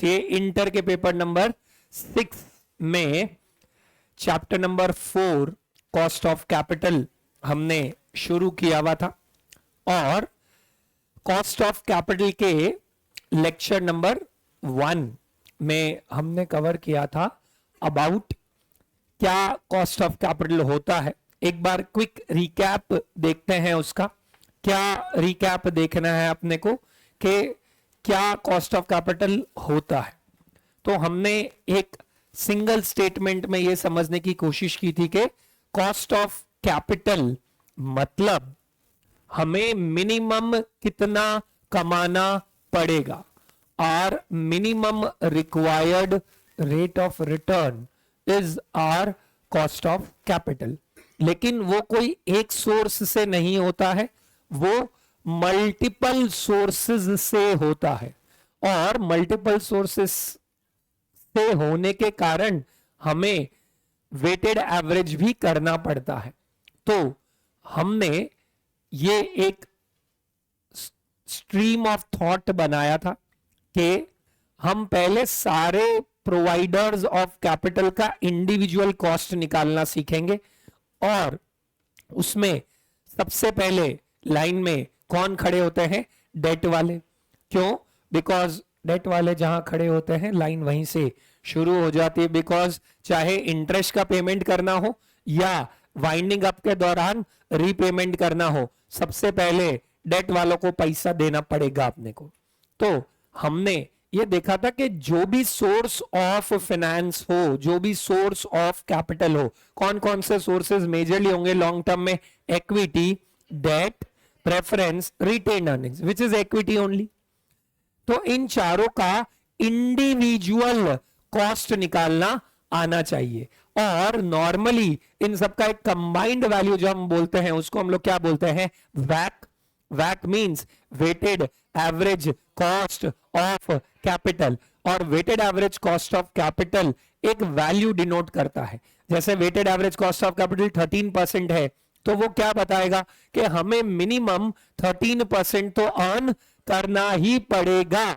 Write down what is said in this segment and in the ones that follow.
ये इंटर के paper number 6 में chapter number 4 cost of capital हमने शुरू किया हुआ था और कॉस्ट ऑफ कैपिटल के लेक्चर नंबर 1 में हमने कवर किया था अबाउट क्या कॉस्ट ऑफ कैपिटल होता है। एक बार क्विक रिकैप देखते हैं उसका। क्या रिकैप देखना है अपने को कि क्या कॉस्ट ऑफ कैपिटल होता है। तो हमने एक सिंगल स्टेटमेंट में यह समझने की कोशिश की थी कि कॉस्ट ऑफ कैपिटल मतलब हमें मिनिमम कितना कमाना पड़ेगा और minimum required rate of return is our cost of capital. लेकिन वो कोई एक सोर्स से नहीं होता है, वो मल्टीपल सोर्सेज से होता है और मल्टीपल सोर्सेस से होने के कारण हमें वेटेड एवरेज भी करना पड़ता है। तो हमने ये एक स्ट्रीम ऑफ थॉट बनाया था कि हम पहले सारे प्रोवाइडर्स ऑफ कैपिटल का इंडिविजुअल कॉस्ट निकालना सीखेंगे और उसमें सबसे पहले लाइन में कौन खड़े होते हैं? डेट वाले। क्यों? बिकॉज डेट वाले जहां खड़े होते हैं लाइन वहीं से शुरू हो जाती है। बिकॉज चाहे इंटरेस्ट का पेमेंट करना हो या वाइंडिंग अप के दौरान रीपेमेंट करना हो, सबसे पहले डेट वालों को पैसा देना पड़ेगा अपने को। तो हमने ये देखा था कि जो भी सोर्स ऑफ फाइनेंस हो, जो भी सोर्स ऑफ कैपिटल हो, कौन कौन से सोर्सेज मेजरली होंगे लॉन्ग टर्म में? Equity, debt, preference, retained earnings which is equity only. तो इन चारों का इंडिविजुअल कॉस्ट निकालना आना चाहिए और नॉर्मली इन सबका एक कंबाइंड वैल्यू जो हम बोलते हैं उसको हम लोग क्या बोलते हैं? वैक। वैक means weighted average cost of capital और weighted average cost of capital एक वैल्यू डिनोट करता है। जैसे weighted average cost of capital 13% है तो वो क्या बताएगा कि हमें मिनिमम 13% तो अर्न करना ही पड़ेगा।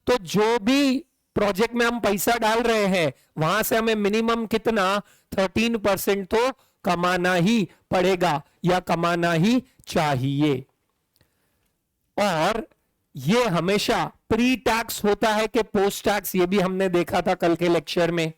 तो जो भी प्रोजेक्ट में हम पैसा डाल रहे हैं वहां से हमें मिनिमम कितना? 13% तो कमाना ही पड़ेगा या कमाना ही चाहिए। और ये हमेशा प्री टैक्स होता है कि पोस्ट टैक्स? ये भी हमने देखा था कल के लेक्चर में,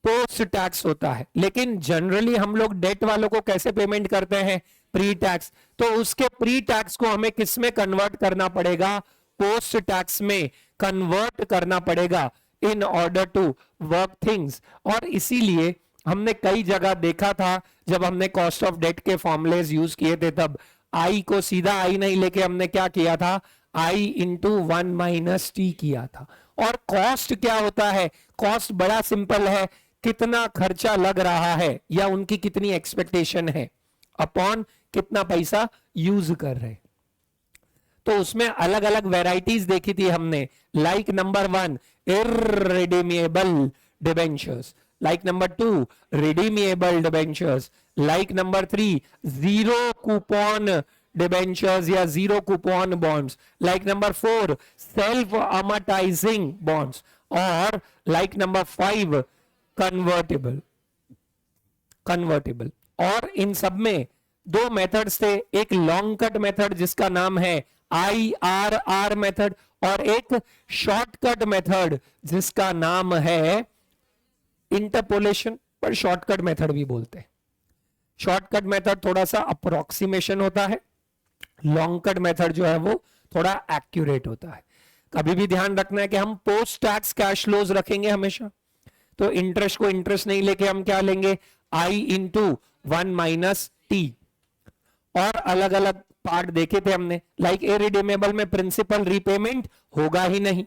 पोस्ट टैक्स होता है। लेकिन जनरली हम लोग डेट वालों को कैसे पेमेंट करते हैं? Pre tax. तो उसके प्री टैक्स को हमें किस में कन्वर्ट करना पड़ेगा? पोस्ट टैक्स में कन्वर्ट करना पड़ेगा in order to work things. और इसीलिए हमने कई जगह देखा था जब हमने कॉस्ट ऑफ डेट के फॉर्मुलेज यूज किए थे तब आई को सीधा आई नहीं लेके हमने क्या किया था? आई इंटू 1 माइनस टी किया था। और कॉस्ट क्या होता है? कॉस्ट बड़ा सिंपल है, कितना खर्चा लग रहा है या उनकी कितनी एक्सपेक्टेशन है अपॉन कितना पैसा यूज कर रहे। तो उसमें अलग अलग वेराइटीज देखी थी हमने। Like number 1 irredeemable debentures, like number 2 redeemable debentures, like number 3 zero coupon debentures या zero coupon bonds, like number 4 self amortising bonds और लाइक नंबर 5 कन्वर्टेबल। और इन सब में दो मेथड्स थे, एक लॉन्ग कट मेथड जिसका नाम है IRR मेथड और एक शॉर्टकट मेथड जिसका नाम है इंटरपोलेशन, पर शॉर्टकट मेथड भी बोलते हैं। शॉर्टकट मेथड थोड़ा सा अप्रोक्सीमेशन होता है, लॉन्ग कट मेथड जो है वो थोड़ा एक्यूरेट होता है। कभी भी ध्यान रखना है कि हम पोस्ट टैक्स कैश फ्लोज रखेंगे हमेशा। तो इंटरेस्ट को इंटरेस्ट नहीं लेके हम क्या लेंगे? आई इंटू 1 माइनस टी। और अलग अलग पार्ट देखे थे हमने, लाइक इररिडीमेबल में प्रिंसिपल रीपेमेंट होगा ही नहीं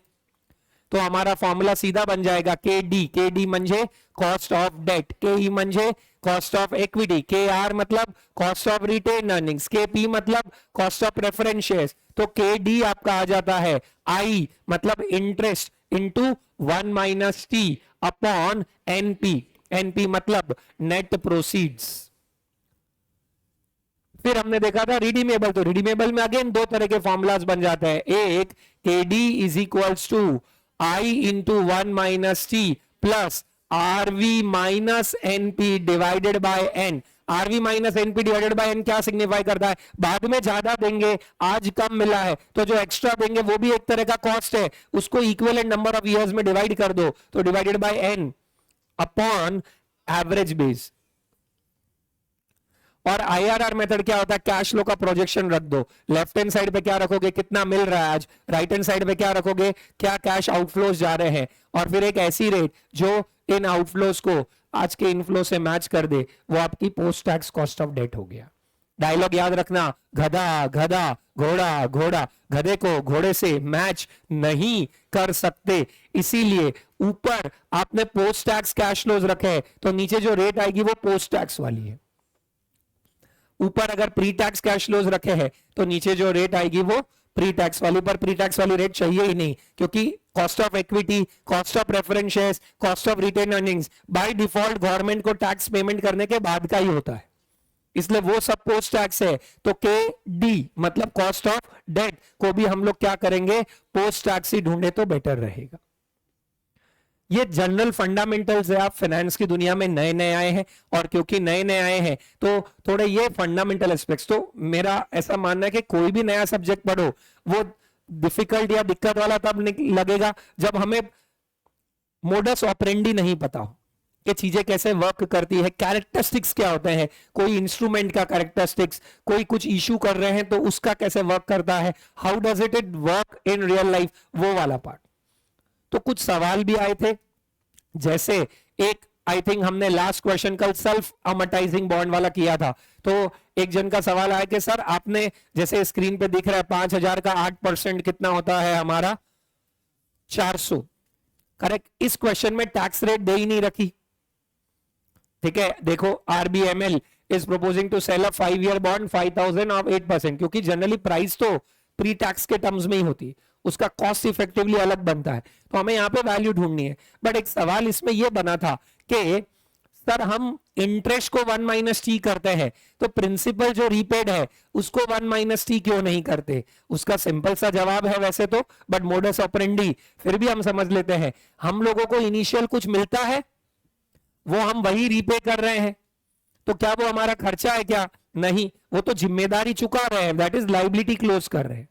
तो हमारा फॉर्मूला सीधा बन जाएगा केडी म्हणजे कॉस्ट ऑफ डेट, के म्हणजे कॉस्ट ऑफ इक्विटी, KR मतलब cost of retained earnings, KP मतलब कॉस्ट ऑफ प्रेफरेंस शेयर्स। तो KD आपका आ जाता है आई मतलब interest into 1 minus T upon NP मतलब नेट प्रोसीड्स। फिर हमने देखा था रिडीमेबल, तो रिडीमेबल में अगेन दो तरह के फॉर्मूलाज बन जाते हैं। एक KD is equals to I into 1 minus T plus RV minus NP divided by N. RV minus NP divided by N क्या सिग्निफाई करता है? बाद में ज्यादा देंगे, आज कम मिला है, तो जो एक्स्ट्रा देंगे वो भी एक तरह का कॉस्ट है, उसको इक्विवेलेंट नंबर ऑफ ईयर्स में डिवाइड कर दो, तो divided by N upon average base. और आईआरआर मेथड क्या होता है? कैश फ्लो का प्रोजेक्शन रख दो, लेफ्ट हैंड साइड पे क्या रखोगे, कितना मिल रहा है आज, राइट हैंड साइड पे क्या रखोगे, क्या कैश आउटफ्लोज जा रहे हैं, और फिर एक ऐसी रेट जो इन आउटफ्लोज को आज के इनफ्लो से मैच कर दे, वो आपकी post tax cost of debt हो गया। डायलॉग याद रखना, गधा गधा घोड़ा घोड़ा, गधे को घोड़े से मैच नहीं कर सकते, इसीलिए ऊपर आपने पोस्ट टैक्स कैश फ्लोज रखे, तो नीचे जो रेट आएगी वो पोस्ट टैक्स वाली है। ऊपर अगर प्री टैक्स कैश फ्लोज रखे हैं तो नीचे जो रेट आएगी वो प्री टैक्स वाली, पर प्री टैक्स वाली रेट चाहिए ही नहीं, क्योंकि cost of equity, cost of preference shares, cost of retained earnings by default government को टैक्स पेमेंट करने के बाद का ही होता है, इसलिए वो सब पोस्ट टैक्स है। तो के डी मतलब कॉस्ट ऑफ डेट को भी हम लोग क्या करेंगे, पोस्ट टैक्स ही ढूंढे तो बेटर रहेगा। ये जनरल फंडामेंटल्स है, आप फाइनेंस की दुनिया में नए नए आए हैं, और क्योंकि नए नए आए हैं तो थोड़े ये फंडामेंटल एस्पेक्ट्स, तो मेरा ऐसा मानना है कि कोई भी नया सब्जेक्ट पढ़ो वो डिफिकल्ट या दिक्कत वाला तब लगेगा जब हमें मोडस ऑपरेंडी नहीं पता हो कि चीजें कैसे वर्क करती है, कैरेक्टरिस्टिक्स क्या होते हैं, कोई इंस्ट्रूमेंट का कैरेक्टरिस्टिक्स, कोई कुछ इशू कर रहे हैं तो उसका कैसे वर्क करता है, how does it work in real life, वो वाला पार्ट। तो कुछ सवाल भी आए थे, जैसे एक आई थिंक हमने लास्ट क्वेश्चन कल सेल्फ अमोर्टाइजिंग बॉन्ड वाला किया था, तो एक जन का सवाल आया कि सर आपने जैसे स्क्रीन पे दिख रहा है 5,000 का 8% कितना होता है हमारा 400, करेक्ट। इस क्वेश्चन में टैक्स रेट दे ही नहीं रखी, ठीक है। देखो RBML is proposing to sell a 5-year bond 5,000 of 8%, क्योंकि जनरली प्राइस तो प्री टैक्स के टर्म्स में ही होती है, उसका कॉस्ट इफेक्टिवली अलग बनता है, तो हमें यहां पे वैल्यू ढूंढनी है। बट एक सवाल इसमें यह बना था कि सर हम इंटरेस्ट को 1 माइनस टी करते हैं, तो प्रिंसिपल जो रीपेड है उसको 1 माइनस टी क्यों नहीं करते? उसका सिंपल सा जवाब है वैसे तो, बट मोडस ऑपरेंडी फिर भी हम समझ लेते हैं। हम लोगों को इनिशियल कुछ मिलता है, वो हम वही रीपे कर रहे हैं, तो क्या वो हमारा खर्चा है क्या? नहीं, वो तो जिम्मेदारी चुका रहे हैं, दैट इज लाइबिलिटी क्लोज कर रहे हैं,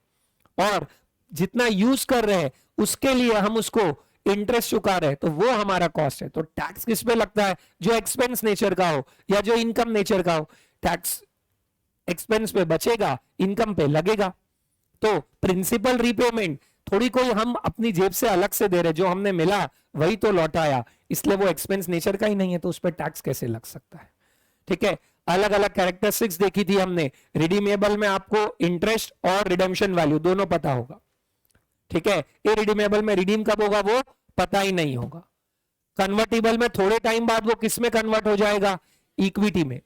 और जितना यूज कर रहे हैं उसके लिए हम उसको इंटरेस्ट चुका रहे हैं, तो वो हमारा कॉस्ट है। तो टैक्स किस पे लगता है? जो एक्सपेंस नेचर का हो या जो इनकम नेचर का हो, टैक्स एक्सपेंस पे बचेगा, इनकम पे लगेगा। तो प्रिंसिपल रीपेमेंट थोड़ी कोई हम अपनी जेब से अलग से दे रहे, जो हमने मिला वही तो लौटाया, इसलिए वो एक्सपेंस नेचर का ही नहीं है, तो उस पर टैक्स कैसे लग सकता है? ठीक है। अलग अलग कैरेक्टरिस्टिक्स देखी थी हमने, रिडीमेबल में आपको इंटरेस्ट और रिडेम्पशन वैल्यू दोनों पता होगा, ठीक है। इरिडीमेबल में रिडीम कब होगा वो पता ही नहीं होगा। कन्वर्टिबल में थोड़े टाइम बाद वो किस में कन्वर्ट हो जाएगा? इक्विटी में।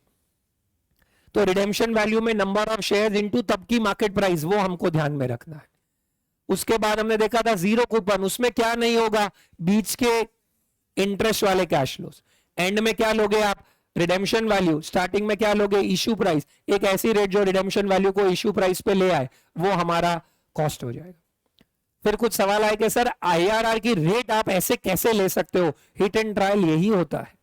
तो रिडेम्पशन वैल्यू में नंबर ऑफ शेयर्स इनटू तब की मार्केट प्राइस, वो हमको ध्यान में रखना है। उसके बाद हमने देखा था जीरो कूपन, उसमें क्या नहीं होगा? बीच के इंटरेस्ट वाले कैश फ्लोस। एंड में क्या लोगे आप? Redemption value. स्टार्टिंग में क्या लोगे? Issue price. एक ऐसी रेट जो रिडेम्पशन वैल्यू को इश्यू प्राइस पे ले आए, वो हमारा कॉस्ट हो जाएगा। फिर कुछ सवाल आए कि सर आईआरआर की रेट आप ऐसे कैसे ले सकते हो? हिट एंड ट्रायल यही होता है,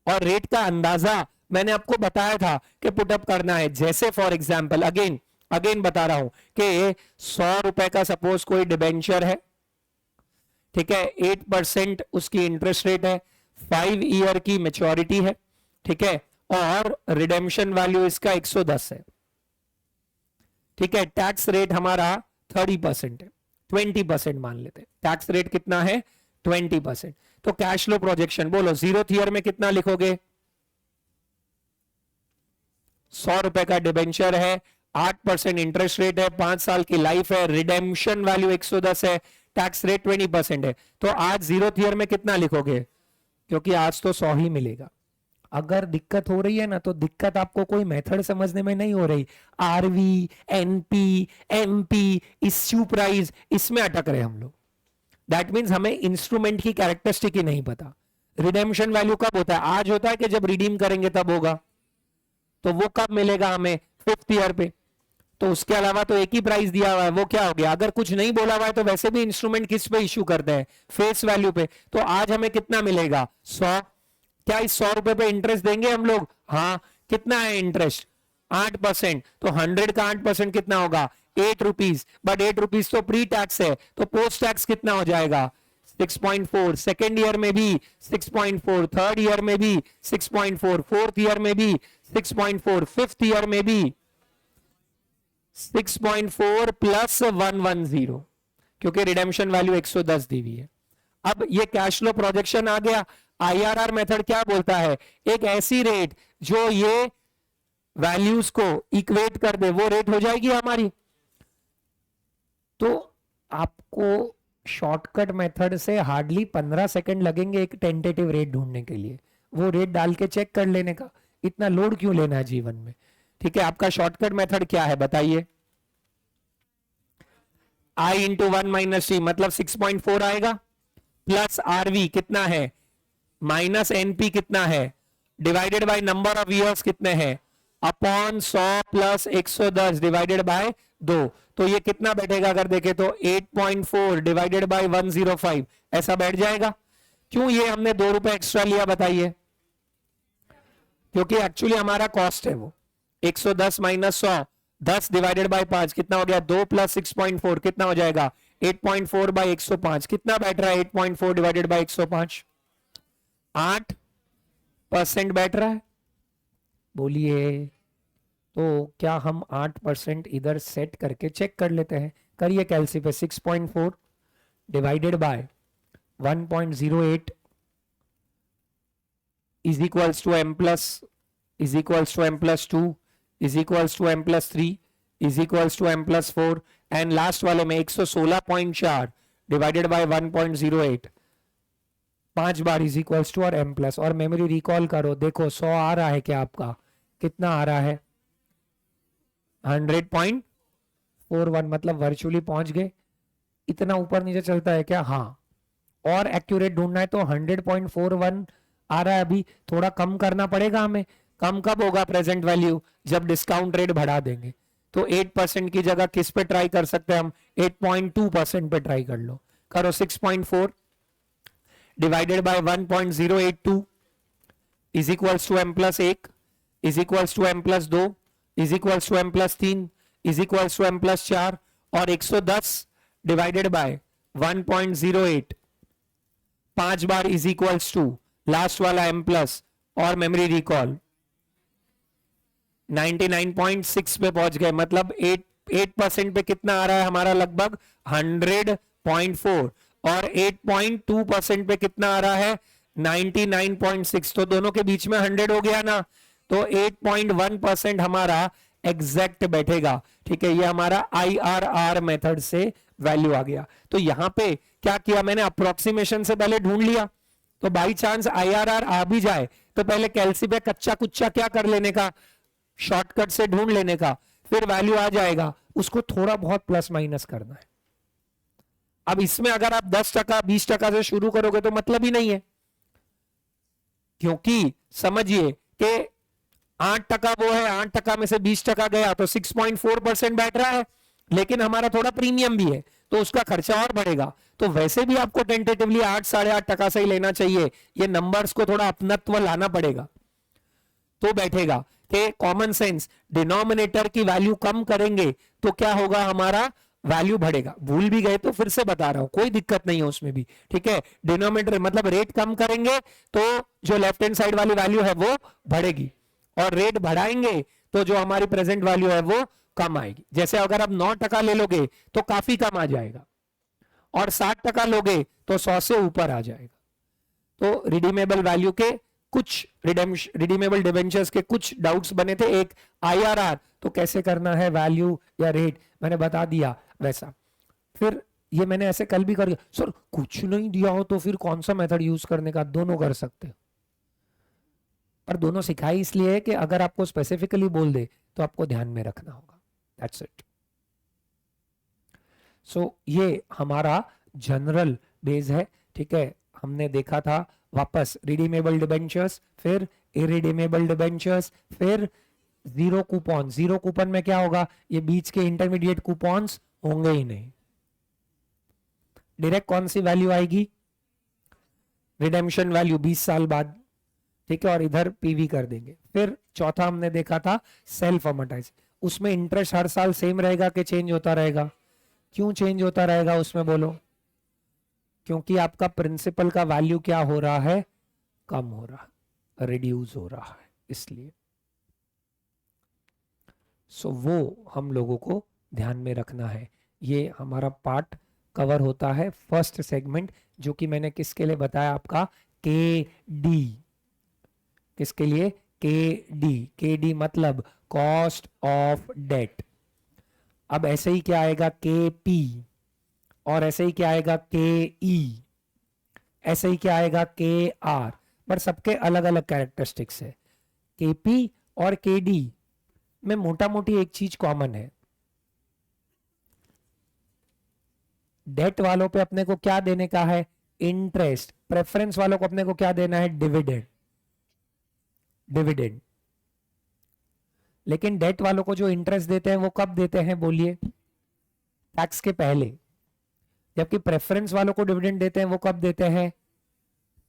और रेट का अंदाजा मैंने आपको बताया था कि पुटअप करना है। जैसे फॉर एग्जाम्पल अगेन बता रहा हूं कि 100 रुपए का सपोज कोई डिबेंचर है, ठीक है, 8% उसकी इंटरेस्ट रेट है, 5 ईयर की मेच्योरिटी है, ठीक है, और रिडेम्पशन वैल्यू इसका 110 है, ठीक है। टैक्स रेट हमारा 30% है, 20% मान लेते हैं। टैक्स रेट कितना है? 20%। तो कैश फ्लो प्रोजेक्शन बोलो, 0th ईयर में कितना लिखोगे? 100 रुपए का डिबेंचर है, 8% इंटरेस्ट रेट है, 5 साल की लाइफ है, रिडेम्पशन वैल्यू 110 है, टैक्स रेट 20% है। तो आज 0th ईयर में कितना लिखोगे? क्योंकि आज तो 100 ही मिलेगा। अगर दिक्कत हो रही है ना, तो दिक्कत आपको कोई मेथड समझने में नहीं हो रही, RV, NP, MP, issue price, इसमें अटक रहे हम लोग। दैट मीन्स हमें इंस्ट्रूमेंट की कैरेक्टरिस्टिक ही नहीं पता। रिडेम्पशन वैल्यू कब होता है? आज होता है कि जब रिडीम करेंगे तब होगा, तो वो कब मिलेगा हमें? 5th ईयर पे। तो उसके अलावा तो एक ही प्राइस दिया हुआ है, वो क्या हो गया? अगर कुछ नहीं बोला हुआ है तो वैसे भी इंस्ट्रूमेंट किस पे इश्यू करते हैं? फेस वैल्यू पे। तो आज हमें कितना मिलेगा? 100। क्या इस 100 रुपए पे इंटरेस्ट देंगे हम लोग? हाँ। कितना है इंटरेस्ट? 8%। तो 100 का 8% कितना होगा? 8 रुपीज। बट 8 रुपीज तो प्री टैक्स है, तो पोस्ट टैक्स कितना हो जाएगा? 6.4। सेकेंड ईयर में भी 6.4, थर्ड ईयर में भी 6.4, फोर्थ ईयर में भी 6.4, फिफ्थ ईयर में भी 6.4 प्लस 110, क्योंकि रिडेम्पशन वैल्यू 110 दी हुई है। अब ये कैश फ्लो प्रोजेक्शन आ गया। आईआरआर मेथड क्या बोलता है? एक ऐसी रेट जो ये वैल्यूज को इक्वेट कर दे, वो रेट हो जाएगी हमारी। तो आपको शॉर्टकट मेथड से हार्डली 15 सेकंड लगेंगे एक टेंटेटिव रेट ढूंढने के लिए। वो रेट डाल के चेक कर लेने का, इतना लोड क्यों लेना है जीवन में? ठीक है, आपका शॉर्टकट मेथड क्या है बताइए? I इंटू 1 माइनस टी मतलब 6.4 आएगा, प्लस आरवी कितना है, माइनस एनपी कितना है, divided by number of years कितने हैं, अपॉन 100 प्लस 110 डिवाइडेड बाय 2। तो ये कितना बैठेगा अगर देखे तो 8.4 डिवाइडेड बाय 105 ऐसा बैठ जाएगा। क्यों ये हमने 2 रुपए एक्स्ट्रा लिया बताइए? क्योंकि एक्चुअली हमारा कॉस्ट है वो 110 माइनस 100, 10 डिवाइडेड बाय 5 कितना हो गया? 2 प्लस 6.4 कितना हो जाएगा? 8.4 बाय 105 कितना बैठ रहा है? 8.4 डिवाइडेड बाय 105 8% बैठ रहा है। बोलिए, तो क्या हम 8% इधर सेट करके चेक कर लेते हैं? करिए कैलसी पे। 6.4 divided by 1.08 is equals to m plus is equals to m plus 2 is equals to m plus 3 is equals to m plus 4 and last वाले में 116.4 डिवाइडेड बाय 1.08 5 बार इज इक्वल्स टू और m प्लस। और memory recall करो, देखो 100 आ रहा है क्या आपका? कितना आ रहा है? 100.41 मतलब वर्चुअली पहुंच गए। इतना ऊपर नीचे चलता है क्या? हाँ। और एक्यूरेट ढूंढना है तो 100.41 आ रहा है, अभी थोड़ा कम करना पड़ेगा हमें। कम कब होगा प्रेजेंट वैल्यू? जब डिस्काउंट रेट बढ़ा देंगे। तो 8% की जगह किस पे ट्राई कर सकते हैं हम? 8.2% पे ट्राई कर लो। करो 6.4 divided by 1.082 is equals to m plus 1 is equals to m plus 2 is equals to m plus 3 is equals to m plus 4 और 110 डिवाइडेड बाय 1.08 5 बार इज इक्वल्स टू लास्ट वाला m प्लस और memory recall 99.6 पे पहुंच गए। मतलब 8% पे कितना आ रहा है हमारा? लगभग 100.4 और 8.2% पे कितना आ रहा है? 99.6। तो दोनों के बीच में 100 हो गया ना, तो 8.1% हमारा एग्जैक्ट बैठेगा। ठीक है, ये हमारा IRR मेथड से वैल्यू आ गया। तो यहां पे क्या किया मैंने? अप्रोक्सीमेशन से पहले ढूंढ लिया। तो बाई चांस IRR आ भी जाए तो पहले कैलसी पे कच्चा कुच्चा क्या कर लेने का? शॉर्टकट से ढूंढ लेने का, फिर वैल्यू आ जाएगा, उसको थोड़ा बहुत प्लस माइनस करना है। अब इसमें अगर आप 10% 20% से शुरू करोगे तो मतलब ही नहीं है, क्योंकि समझिए कि 8% वो है, 8% में से 20% गया तो 6.4% बैठ रहा है, लेकिन हमारा थोड़ा प्रीमियम भी है तो उसका खर्चा और बढ़ेगा। तो वैसे भी आपको टेंटेटिवली 8-8.5% से ही लेना चाहिए। ये नंबर्स को थोड़ा अपनत्व लाना पड़ेगा तो बैठेगा। कि कॉमन सेंस, डिनोमिनेटर की वैल्यू कम करेंगे तो क्या होगा? हमारा वैल्यू बढ़ेगा। भूल भी गए तो फिर से बता रहा हूं, कोई दिक्कत नहीं है उसमें भी। ठीक है, डिनोमिनेटर मतलब रेट कम करेंगे तो जो लेफ्ट हैंड साइड वाली वैल्यू है वो बढ़ेगी, और रेट बढ़ाएंगे तो जो हमारी प्रेजेंट वैल्यू है वो कम आएगी। जैसे अगर आप 9% ले लोगे तो काफी कम आ जाएगा, और 60% लोगे तो 100 से ऊपर आ जाएगा। तो रिडीमेबल वैल्यू के कुछ रिडीमेबल डिबेंचर्स के कुछ डाउट्स बने थे। एक IRR तो कैसे करना है, वैल्यू या रेट मैंने बता दिया वैसा। फिर ये मैंने ऐसे कल भी कर दिया, सर कुछ नहीं दिया हो तो फिर कौन सा मेथड यूज करने का? दोनों कर सकते हो, पर दोनों सिखाई इसलिए कि अगर आपको स्पेसिफिकली बोल दे तो आपको ध्यान में रखना होगा। That's it. सो ये हमारा जनरल बेस है। ठीक है, हमने देखा था वापस रिडीमेबल डिबेंचर्स, फिर इरिडीमेबल डिबेंचर्स, फिर जीरो कूपन, जीरो कूपन में क्या होगा, ये बीच के इंटरमीडिएट कूपन्स होंगे ही नहीं। डायरेक्ट कौन सी वैल्यू आएगी, रिडेम्पशन वैल्यू 20 साल बाद, ठीक है, और इधर पीवी कर देंगे। फिर चौथा हमने देखा था सेल्फ अमोर्टाइज, उसमें इंटरेस्ट हर साल सेम रहेगा कि चेंज होता रहेगा? क्यों चेंज होता रहेगा उसमें बोलो? क्योंकि आपका प्रिंसिपल का वैल्यू क्या हो रहा है, कम हो रहा है, रिड्यूस हो रहा है, इसलिए। सो वो हम लोगों को ध्यान में रखना है। ये हमारा पार्ट कवर होता है फर्स्ट सेगमेंट, जो कि मैंने किसके लिए बताया, आपका के डी। किसके लिए? के डी। के डी मतलब कॉस्ट ऑफ डेट। अब ऐसे ही क्या आएगा, के पी, और ऐसे ही क्या आएगा, के ई, ऐसे ही क्या आएगा, के आर। पर सबके अलग अलग कैरेक्टरिस्टिक्स है। के पी और के डी में मोटा मोटी एक चीज कॉमन है, डेट वालों पे अपने को क्या देने का है, इंटरेस्ट। प्रेफरेंस वालों को अपने को क्या देना है, डिविडेंड। डिविडेंड। लेकिन डेट वालों को जो इंटरेस्ट देते हैं वो कब देते हैं बोलिए, टैक्स के पहले। जबकि प्रेफरेंस वालों को डिविडेंड देते हैं वो कब देते हैं,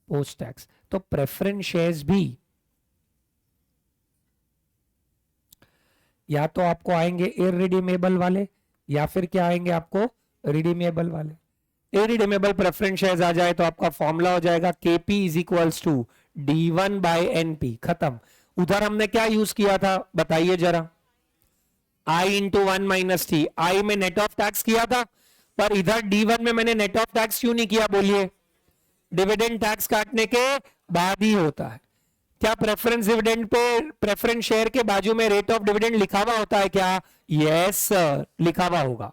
पोस्ट टैक्स। तो प्रेफरेंस शेयर्स भी या तो आपको आएंगे इररिडीमेबल वाले, या फिर क्या आएंगे आपको, रिडीमेबल वाले। इररिडीमेबल प्रेफरेंस शेयर्स आ जाए तो आपका फॉर्मूला हो जाएगा KP is equals to D1 by NP, खत्म। उधर हमने क्या यूज किया था बताइए जरा, I इंटू 1 माइनस टी। आई में नेट ऑफ टैक्स किया था, पर इधर D1 में मैंने नेट ऑफ टैक्स क्यों नहीं किया बोलिए, डिविडेंड टैक्स काटने के बाद ही होता है। क्या preference dividend pay, preference share के बाजू में रेट ऑफ डिविडेंड लिखा हुआ होता है क्या? यस सर, लिखा हुआ होगा।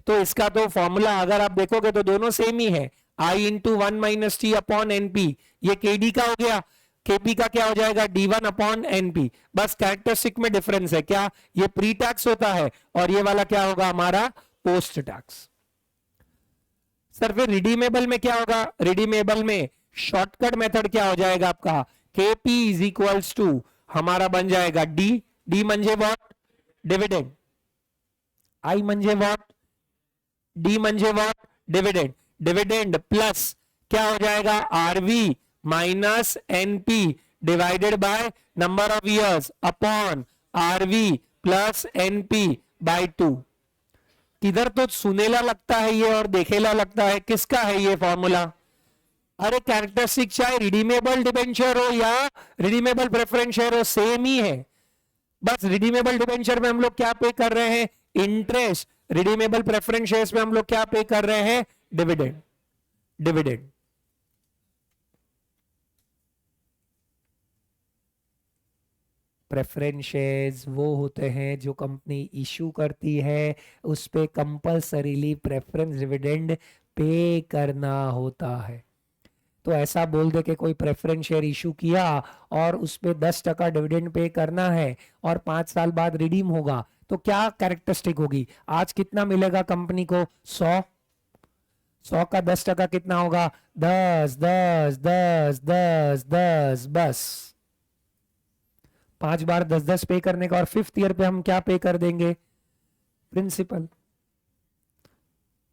तो इसका तो फॉर्मूला अगर आप देखोगे तो दोनों सेम ही है, I into 1 minus T upon NP. ये केडी का हो गया, केपी का क्या हो जाएगा, D1 अपॉन एनपी। बस कैरेक्टरिस्टिक में डिफरेंस है, क्या ये प्री टैक्स होता है और ये वाला क्या होगा हमारा पोस्ट टैक्स। सर फिर रिडीमेबल में क्या होगा, रिडीमेबल में शॉर्टकट मेथड क्या हो जाएगा आपका, केपी इज इक्वल्स टू हमारा बन जाएगा डी। डी म्हणजे व्हाट, डिविडेंड। आई म्हणजे व्हाट, डी म्हणजे व्हाट, डिविडेंड। डिविडेंड प्लस क्या हो जाएगा, RV minus NP divided by number of years upon RV plus NP by 2। किधर तो सुनेला लगता है ये और देखेला लगता है, किसका है ये फॉर्मूला? अरे कैरेक्टरिस्टिक चाहे रिडीमेबल डिबेंचर हो या रिडीमेबल प्रेफरेंस शेयर हो, सेम ही है। बस रिडीमेबल डिबेंचर में हम लोग क्या पे कर रहे हैं, इंटरेस्ट। रिडीमेबल प्रेफरेंस शेयर्स में हम लोग क्या पे कर रहे हैं, डिविडेंड। डिविडेंड। प्रेफरेंस शेयर्स वो होते हैं जो कंपनी इशू करती है, उस पे कंपल्सरीली प्रेफरेंस डिविडेंड पे करना होता है। तो ऐसा बोल दे कि कोई प्रेफरेंस शेयर इशू किया और उस पे 10% डिविडेंड पे करना है और 5 साल बाद रिडीम होगा, तो क्या कैरेक्टरिस्टिक होगी, आज कितना मिलेगा कंपनी को, 100। 100 का 10% कितना होगा, 10 10 10 10 10, बस 5 बार 10 पे करने का, और 5th ईयर पे हम क्या पे कर देंगे, प्रिंसिपल।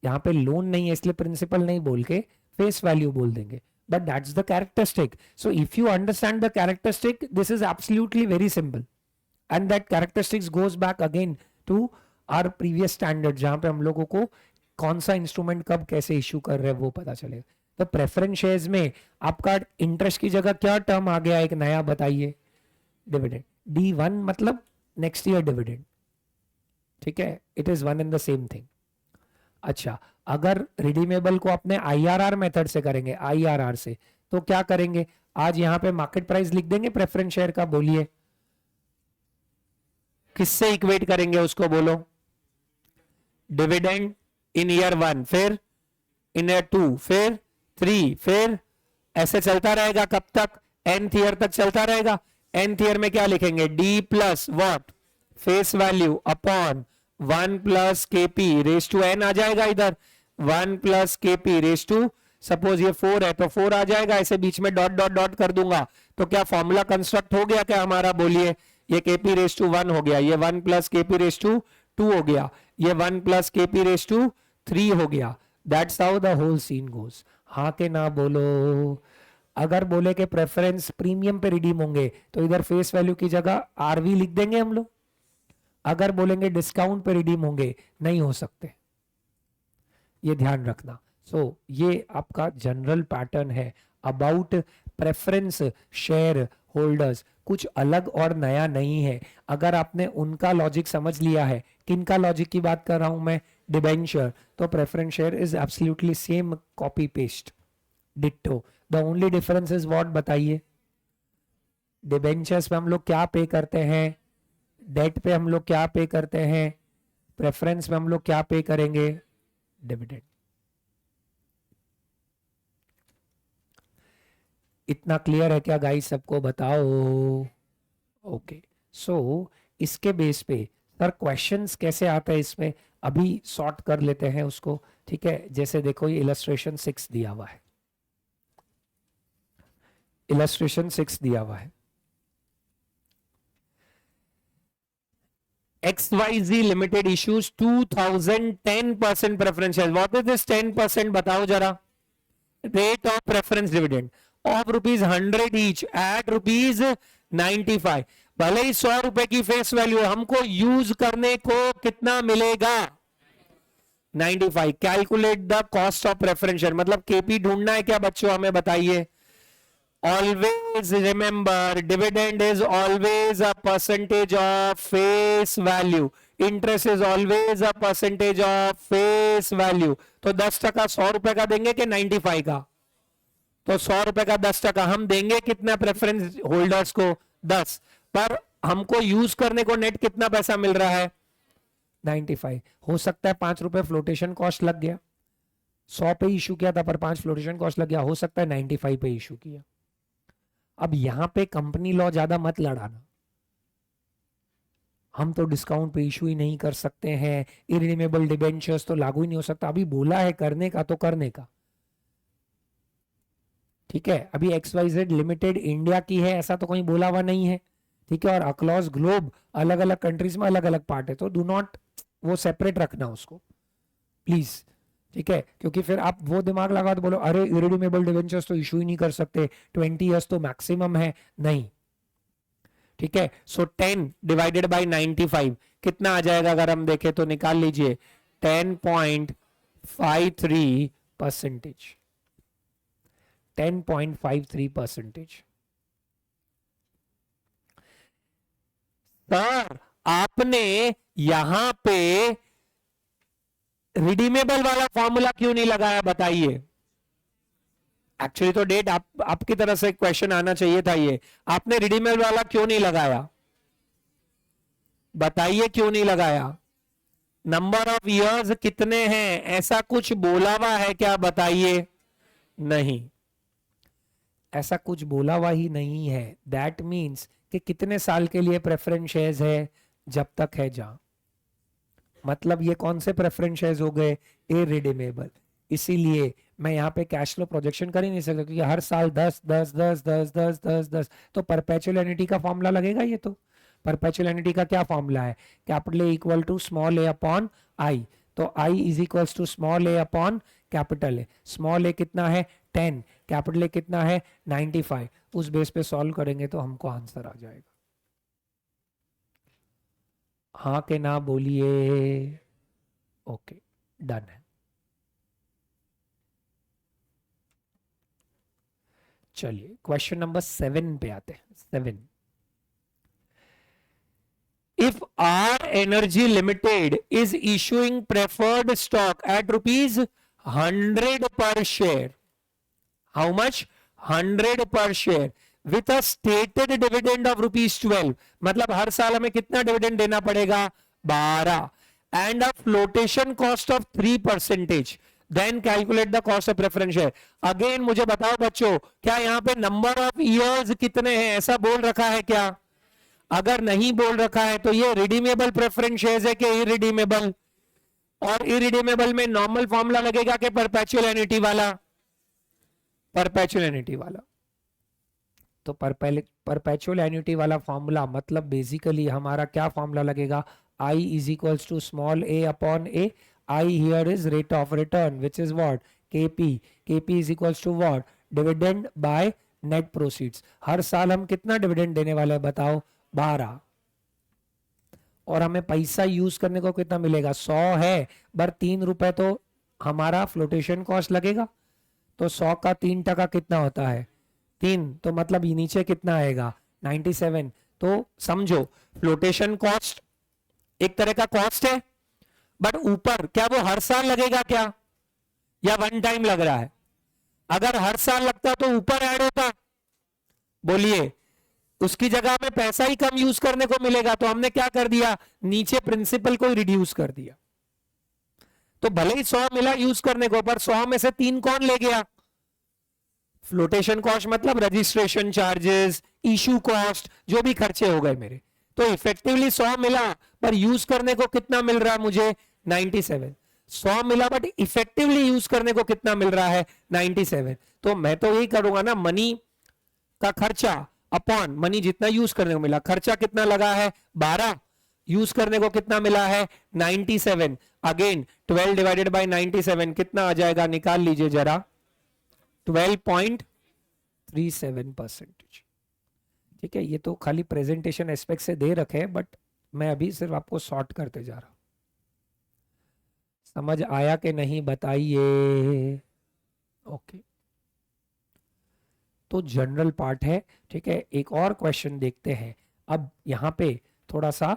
यहां पे लोन नहीं है इसलिए प्रिंसिपल नहीं बोल के फेस वैल्यू बोल देंगे, but that's the characteristic. So if you understand the characteristic, this is absolutely very simple, and that characteristics goes back again to our previous standard, जहां पे हम लोगों को कौन सा इंस्ट्रूमेंट कब कैसे इश्यू कर रहे हैं वो पता चलेगा। तो प्रेफरेंस शेयर्स में आपका इंटरेस्ट की जगह क्या टर्म आ गया एक नया, बताइए, डिविडेंड। D1 मतलब नेक्स्ट ईयर डिविडेंड, ठीक है, it is one and the same thing. अच्छा, अगर रिडीमेबल को अपने IRR मेथड से करेंगे, IRR से, तो क्या करेंगे, आज यहां पे मार्केट प्राइस लिख देंगे प्रेफरेंस शेयर का, बोलिए किससे इक्वेट करेंगे उसको, बोलो, डिविडेंड इन ईयर 1, फिर इन ईयर 2, फिर 3, फिर ऐसे चलता रहेगा कब तक, nth ईयर तक चलता रहेगा। nth ईयर में क्या लिखेंगे, D plus what, face value upon 1 plus KP raise to n आ जाएगा, इधर 1 plus KP raise to, suppose ये 4 है तो 4 आ जाएगा, ऐसे बीच में डॉट डॉट डॉट कर दूंगा, तो क्या फॉर्मूला कंस्ट्रक्ट हो गया क्या हमारा, बोलिए, ये केपी रेस टू 1 हो गया, ये 1 प्लस केपी रेस टू 2 हो गया, ये 1 प्लस केपी रेस टू 3 हो गया। That's how the whole scene goes. हाँ के ना बोलो। अगर बोले कि प्रेफरेंस प्रीमियम पे रिडीम होंगे तो इधर फेस वैल्यू की जगह आरवी लिख देंगे हम लोग। अगर बोलेंगे डिस्काउंट पे रिडीम होंगे, नहीं हो सकते, ये ध्यान रखना। सो ये आपका जनरल पैटर्न है अबाउट प्रेफरेंस शेयर होल्डर्स, कुछ अलग और नया नहीं है। अगर आपने उनका लॉजिक समझ लिया है, किनका लॉजिक की बात कर रहा हूं मैं, डिबेंचर, तो preference share is absolutely same, copy paste ditto. The only difference is what, बताइए। डिबेंचर्स पे हम लोग क्या पे करते हैं, डेट पे हम लोग क्या पे करते हैं, प्रेफरेंस में हम लोग क्या पे करेंगे, डिविडेंड। इतना क्लियर है क्या गाइस, सबको बताओ। ओके सो इसके बेस पे सर क्वेश्चंस कैसे आते हैं इसमें, अभी सॉर्ट कर लेते हैं उसको, ठीक है। जैसे देखो ये इलस्ट्रेशन 6 दिया हुआ है, इलस्ट्रेशन 6 दिया हुआ है। XYZ Limited issues 2010% preference shares. What is this 10%? बताओ जरा। Rate of preference dividend of ₹100 each at ₹95। भले ही 100 रुपए की फेस वैल्यू है, हमको यूज करने को कितना मिलेगा, 95। Calculate the cost of preference share, मतलब केपी ढूंढना है क्या बच्चों, हमें बताइए। Always remember, dividend is always a percentage of face value. Interest is always a percentage of face value. तो 10% 100 रुपए का देंगे कि 95 का, तो 100 रुपए का 10% हम देंगे कितना प्रेफरेंस होल्डर्स को, 10, पर हमको यूज करने को नेट कितना पैसा मिल रहा है, 95। हो सकता है 5 रुपए फ्लोटेशन कॉस्ट लग गया, 100 पे इशू किया था पर 5 फ्लोटेशन कॉस्ट लग गया, हो सकता है 95 पे इशू किया। अब यहां पे कंपनी लॉ ज्यादा मत लड़ाना, हम तो डिस्काउंट पे इशू ही नहीं कर सकते हैं, इरिडीमेबल डिबेंचर्स तो लागू ही नहीं हो सकता। अभी बोला है करने का तो करने का, ठीक है। अभी XYZ लिमिटेड इंडिया की है ऐसा तो कहीं बोला हुआ नहीं है, ठीक है। और अक्रॉस ग्लोब अलग अलग कंट्रीज में अलग अलग पार्ट है, तो डू नॉट वो सेपरेट रखना उसको प्लीज, ठीक है। क्योंकि फिर आप वो दिमाग लगा तो बोलो अरे इरिडीमेबल डिबेंचर्स तो इशू ही नहीं कर सकते, 20 इयर्स तो मैक्सिमम है, नहीं, ठीक है। सो 10 डिवाइडेड बाय 95 कितना आ जाएगा, अगर हम देखें तो निकाल लीजिए, 10.53%, 10.53%। सर आपने यहां पे रिडीमेबल वाला फॉर्मूला क्यों नहीं लगाया, बताइए। एक्चुअली तो डेट आपकी तरफ से क्वेश्चन आना चाहिए था, ये आपने रिडीमेबल वाला क्यों नहीं लगाया, बताइए क्यों नहीं लगाया। नंबर ऑफ इयर्स कितने हैं, ऐसा कुछ बोला हुआ है क्या, बताइए। नहीं, ऐसा कुछ बोला हुआ ही नहीं है। दैट मीन्स कि कितने साल के लिए प्रेफरेंस शेयर्स है, जब तक है जहां, मतलब ये कौन से प्रेफरेंस शेयर्स हो गए, इरिडीमेबल। इसीलिए मैं यहाँ पे कैश फ्लो प्रोजेक्शन कर ही नहीं सकता, क्योंकि हर साल 10 10 10 10 10 10 10, तो परपेचुअल एन्युटी का फॉर्मूला लगेगा। ये तो परपेचुअल एन्युटी का क्या फॉर्मूला है, capital A equal to small A upon I, तो I is equal to small A upon capital A. Small A कितना है 10, कैपिटल ए कितना है 95, उस बेस पे सॉल्व करेंगे तो हमको आंसर आ जाएगा। हाँ के ना बोलिए। ओके डन है। चलिए क्वेश्चन नंबर 7 पे आते हैं। 7, if R Energy Limited is issuing preferred stock at ₹100 per share, how much, 100 per share, with a stated dividend of ₹12, मतलब हर साल हमें कितना डिविडेंड देना पड़ेगा, 12, and a flotation cost of 3%, then calculate the cost of preference share। Again मुझे बताओ बच्चों, क्या यहाँ पे नंबर ऑफ इयर्स कितने हैं ऐसा बोल रखा है क्या, अगर नहीं बोल रखा है तो ये रिडीमेबल प्रेफरेंस शेयर्स है कि इरिडीमेबल, और इरिडीमेबल में नॉर्मल फॉर्मूला लगेगा कि परपेचुअल एन्युटी वाला, परपेचुअल एन्युटी वाला। तो परपेचुअल एन्युटी वाला फॉर्मूला मतलब बेसिकली हमारा क्या फॉर्मूला लगेगा, I is equals to small A upon A. I here is rate of return which is what, KP. KP is equals to what, dividend by net proceeds. हर साल हम कितना dividend देने वाले हैं बताओ, 12. और हमें पैसा यूज करने को कितना मिलेगा, 100 है, पर 3 रुपए तो हमारा फ्लोटेशन कॉस्ट लगेगा. तो 100 का 3% कितना होता है, 3. तो मतलब ये नीचे कितना आएगा, 97. तो समझो फ्लोटेशन कॉस्ट एक तरह का कॉस्ट है, बट ऊपर क्या वो हर साल लगेगा क्या, या वन टाइम लग रहा है. अगर हर साल लगता तो ऊपर ऐड होता, बोलिए, उसकी जगह में पैसा ही कम यूज करने को मिलेगा. तो हमने क्या कर दिया, नीचे प्रिंसिपल को रिड्यूस कर दिया. तो भले ही 100 मिला यूज करने को, पर 100 में से 3 कौन ले गया, फ्लोटेशन कॉस्ट मतलब रजिस्ट्रेशन चार्जेस, इशू कॉस्ट, जो भी खर्चे हो गए मेरे. तो इफेक्टिवली 100 मिला, पर यूज करने को कितना मिल रहा है मुझे, 97. 100 मिला बट इफेक्टिवली यूज करने को कितना मिल रहा है, 97. तो मैं तो यही करूंगा ना, मनी का खर्चा अपॉन मनी जितना यूज करने को मिला. खर्चा कितना लगा है, 12, यूज करने को कितना मिला है, 97. अगेन 12 डिवाइडेड बाय 97 कितना आ जाएगा, निकाल लीजिए जरा, 12.37%. ठीक है, ये तो खाली प्रेजेंटेशन एस्पेक्ट से दे रखे हैं, बट मैं अभी सिर्फ आपको सॉर्ट करते जा रहा हूं. समझ आया कि नहीं बताइए. ओके, तो जनरल पार्ट है. ठीक है, एक और क्वेश्चन देखते हैं. अब यहां पे थोड़ा सा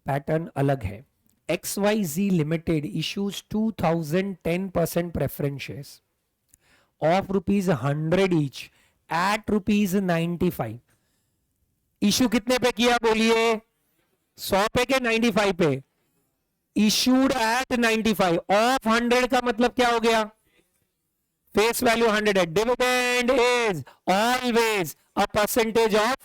पैटर्न अलग है. XYZ limited issues 2010% preference shares of ₹100 each eight ₹95. Issue कितने पे किया बोलिए, 100 पे के 95 पे, इशूड एट 95. ऑफ 100 का मतलब क्या हो गया, फेस वैल्यू 100 है. Dividend is always a percentage of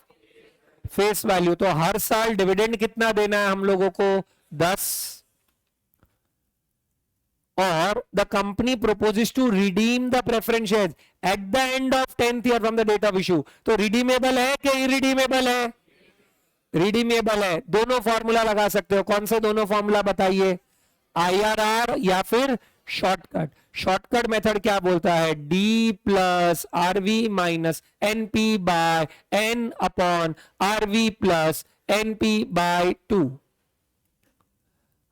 face value. तो हर साल डिविडेंड कितना देना है हम लोगों को, 10. और the company proposes to redeem the preference shares at the end of 10th year from the date of issue. तो रिडीमेबल है कि इरिडीमेबल है, रिडीमेबल है. दोनों फॉर्मूला लगा सकते हो. कौन से दोनों फॉर्मूला बताइए, IRR या फिर शॉर्टकट. शॉर्टकट मेथड क्या बोलता है, D plus RV minus NP by N upon RV plus NP by 2.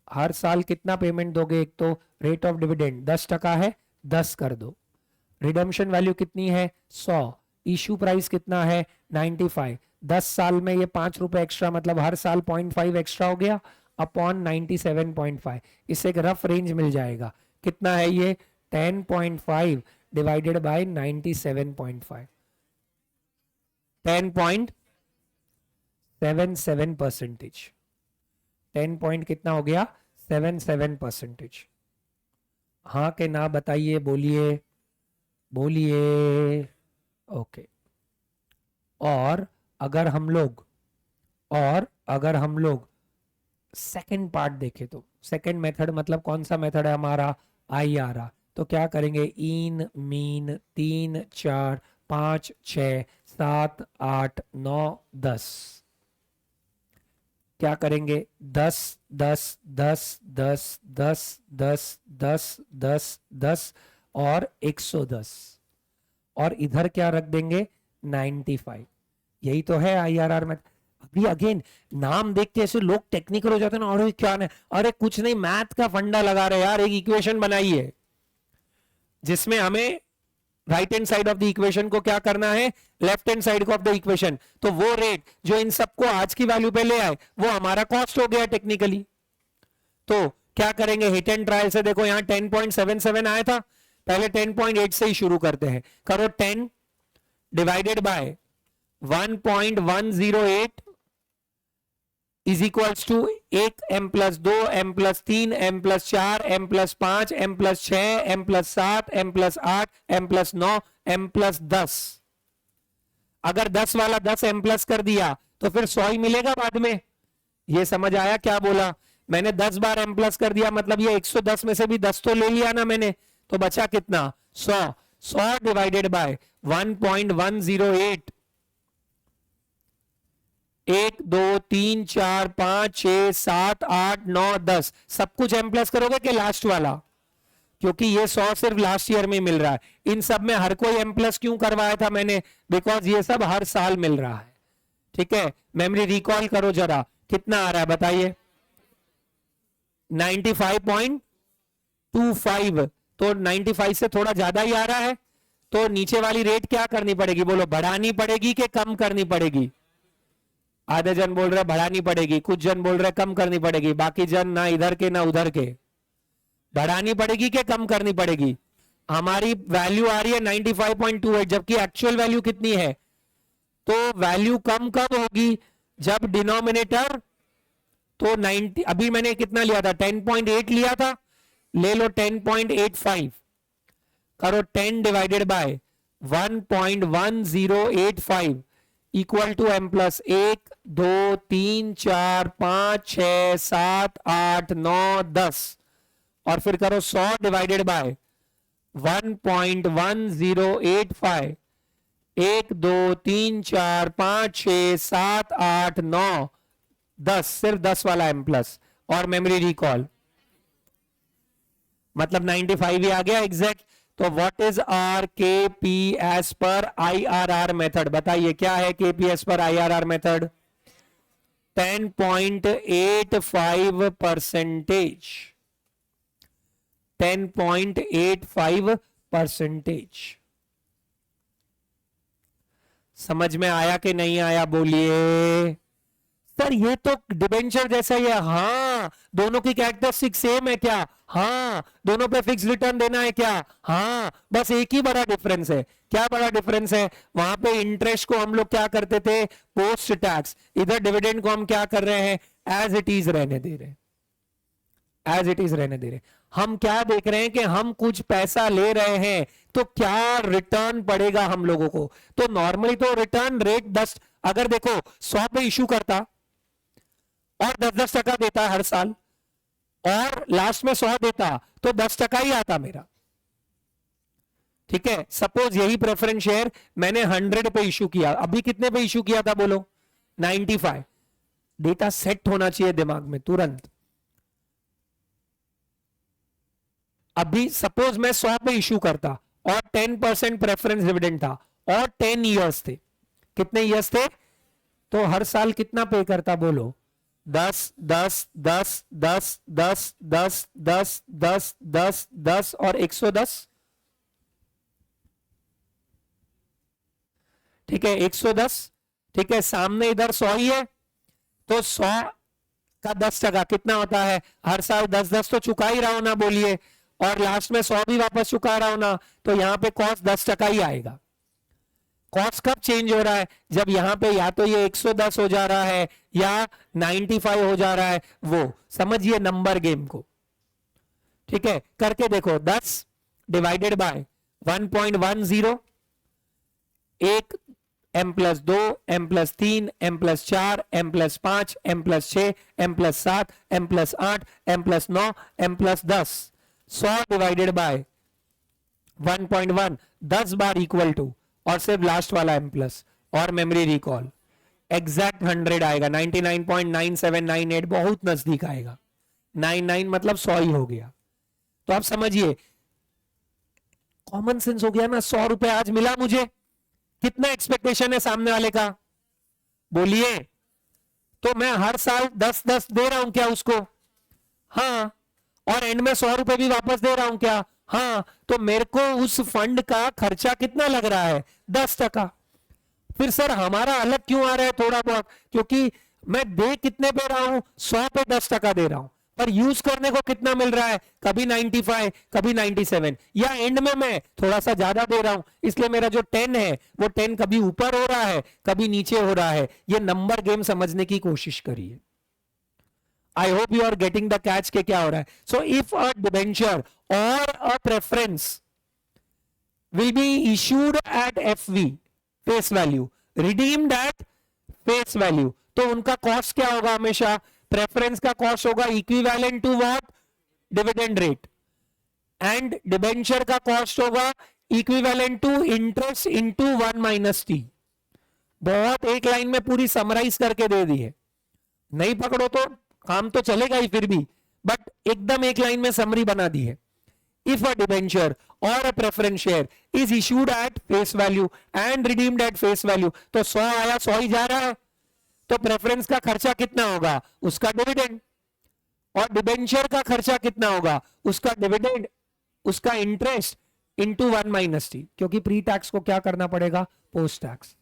हर साल कितना पेमेंट दोगे, एक तो रेट ऑफ डिविडेंड 10% है, 10 कर दो. रिडेम्पशन वैल्यू कितनी है, 100. इशू प्राइस कितना है, 95. 10 साल में ये 5 रुपए एक्स्ट्रा, मतलब हर साल 0.5 एक्स्ट्रा हो गया अपॉन 97.5. इससे एक रफ रेंज मिल जाएगा. कितना है ये, 10.5 डिवाइडेड बाय 97.5, 10.77%. 10 पॉइंट कितना हो गया, 77%. हाँ के ना बताइए, बोलिए बोलिए. ओके. और अगर हम लोग सेकंड पार्ट देखें, तो सेकंड मेथड मतलब कौन सा मेथड है हमारा, IRR. तो क्या करेंगे, इन मीन 3 4 5 6 7 8 9 10. क्या करेंगे, 10 10 10 10 10 10 10 10 10 और 110. और इधर क्या रख देंगे, 95. यही तो है IRR में. अभी अगेन नाम देख के ऐसे लोग टेक्निकल हो जाते हैं ना, और क्या है, अरे कुछ नहीं, मैथ का फंडा लगा रहे यार. एक इक्वेशन बनाई है जिसमें हमें right hand side of the equation को क्या करना है, left hand side of the equation. तो वो रेट जो इन सबको आज की वैल्यू पे ले आए, वो हमारा कॉस्ट हो गया टेक्निकली. तो क्या करेंगे, हिट एंड ट्रायल से. देखो यहां 10.77 आया था, पहले 10.8 से ही शुरू करते हैं. करो 10 divided by 1.108 is equals to 1 m+2 m+3 m+4 m+5 m+6 m+7 m+8 m+9 m+10. अगर 10 वाला 10 m+ कर दिया तो फिर 100 ही मिलेगा बाद में. ये समझ आया क्या बोला मैंने, 10 बार m+ कर दिया, मतलब ये 110 में से भी 10 तो ले लिया ना मैंने, तो बचा कितना, 100. 100 डिवाइडेड बाय 1.108 1 2 3 4 5 6 7 8 9 10 सब कुछ M प्लस करोगे कि लास्ट वाला? क्योंकि ये 100 सिर्फ लास्ट ईयर में मिल रहा है। इन सब में हर कोई M प्लस क्यों करवाया था मैंने? बिकॉज ये सब हर साल मिल रहा है। ठीक है, मेमोरी रिकॉल करो जरा, कितना आ रहा है बताइए? 95.25। तो 95 से थोड़ा ज्यादा ही आ रहा है, तो नीचे वाली रेट क्या करनी पड़ेगी बोलो? बढ़ानी पड़ेगी कि कम करनी पड़ेगी? आधे जन बोल रहे बढ़ानी पड़ेगी, कुछ जन बोल रहे कम करनी पड़ेगी, बाकी जन ना इधर के ना उधर के। बढ़ानी पड़ेगी कि कम करनी पड़ेगी? हमारी वैल्यू आ रही है 95.28, जबकि एक्चुअल वैल्यू कितनी है? तो वैल्यू कम कब होगी? जब डिनोमिनेटर तो 90, अभी मैंने कितना लिया था? 10.8 लिया था, ले लो 10.85 करो, 10 divided by 1.1085 equal to M plus 1 2 3 4 5 6 7 8 9 10 और फिर करो 100 डिवाइडेड बाय 1.1085 1 2 3 4 5 6 7 8 9 10, सिर्फ 10 वाला M प्लस और मेमोरी रिकॉल मतलब 95 ही आ गया एग्जैक्ट। तो what is our KP as per IRR method? बताइए क्या है KP as per IRR method? 10.85%। 10.85%। समझ में आया कि नहीं आया बोलिए? सर ये तो डिबेंचर जैसा ही है। हाँ, दोनों की कैरेक्टरिस्टिक सेम है क्या? हाँ। दोनों पे फिक्स रिटर्न देना है क्या? हाँ। बस एक ही बड़ा डिफरेंस है। क्या बड़ा डिफरेंस है? वहां पे इंटरेस्ट को हम लोग क्या करते थे? Post tax. इधर डिविडेंड को हम क्या कर रहे हैं? एज इट इज रहने दे रहे, एज इट इज रहने दे रहे। हम क्या देख रहे हैं कि हम कुछ पैसा ले रहे हैं तो क्या रिटर्न पड़ेगा हम लोगों को। तो नॉर्मली तो रिटर्न रेट 10, अगर देखो 100 पे इशू करता और 10-10% देता है हर साल और लास्ट में 100 देता तो 10% ही आता मेरा। ठीक है, सपोज यही प्रेफरेंस शेयर मैंने 100 पे इशू किया, अभी कितने पे इशू किया था बोलो? 95। डेटा सेट होना चाहिए दिमाग में तुरंत। अभी सपोज मैं 100 पे इशू करता और 10% प्रेफरेंस डिविडेंड था और 10 इयर्स थे। कितने इयर्स थे? तो हर साल कितना पे करता बोलो? 10 10 10 10 10 10 10 10 10 10 और 110। ठीक है, 110। ठीक है, सामने इधर 100 ही है तो 100 का 10% कितना होता है? हर साल 10-10 तो चुका ही रहा हो ना बोलिए, और लास्ट में 100 भी वापस चुका रहा हो ना, तो यहां पे कॉस्ट 10% ही आएगा। कॉस्ट कब चेंज हो रहा है? जब यहां पे या तो ये 110 हो जा रहा है या 95 हो जा रहा है। वो समझिए नंबर गेम को। ठीक है, करके देखो। 10 divided by 1.10, 1 M plus 2 M plus 3 M plus 4 M plus 5 M plus 6 M plus 7 M plus 8 M plus 9 M plus 10। 100 divided by 1.1 10 बार इक्वल टू और सिर्फ लास्ट वाला M प्लस और मेमोरी रिकॉल एग्जैक्ट 100 आएगा। 99.9798 बहुत नजदीक आएगा। 99 मतलब 100 ही हो गया। तो आप समझिए कॉमन सेंस हो गया ना। 100 रुपए आज मिला मुझे, कितना एक्सपेक्टेशन है सामने वाले का बोलिए? तो मैं हर साल 10-10 दे रहा हूं क्या उसको? हाँ। और एंड में 100 रुपए भी वापस दे रहा हूं क्या? हाँ। तो मेरे को उस फंड का खर्चा कितना लग रहा है? 10%। फिर सर हमारा अलग क्यों आ रहा है थोड़ा बहुत? क्योंकि मैं दे कितने पे रहा हूं? 100 पे 10% दे रहा हूं, पर यूज करने को कितना मिल रहा है? कभी 95, कभी 97, या एंड में मैं थोड़ा सा ज्यादा दे रहा हूं, इसलिए मेरा जो 10 है वो 10 कभी ऊपर हो रहा है, कभी नीचे हो रहा है। ये नंबर गेम समझने की कोशिश करिए। I hope you are getting the catch के क्या हो रहा है। सो इफ अ डिबेंचर और अ preference will be issued at FV face value, redeemed at face value, तो उनका कॉस्ट क्या होगा? हमेशा प्रेफरेंस का कॉस्ट होगा equivalent to what? Dividend rate. And debenture का कॉस्ट होगा equivalent to interest into 1 - T। बहुत एक लाइन में पूरी समराइज करके दे दी है, नहीं पकड़ो तो काम तो चलेगा ही फिर भी, बट एकदम एक लाइन में समरी बना दी है। इफ अ डिबेंचर और अ preference share is issued at face value and redeemed at face value, तो 100 आया 100 ही जा रहा है, तो प्रेफरेंस का खर्चा कितना होगा, उसका डिविडेंड, और डिबेंचर का खर्चा कितना होगा, उसका डिविडेंड, उसका इंटरेस्ट इंटू 1 - T, क्योंकि प्री टैक्स को क्या करना पड़ेगा, पोस्ट टैक्स।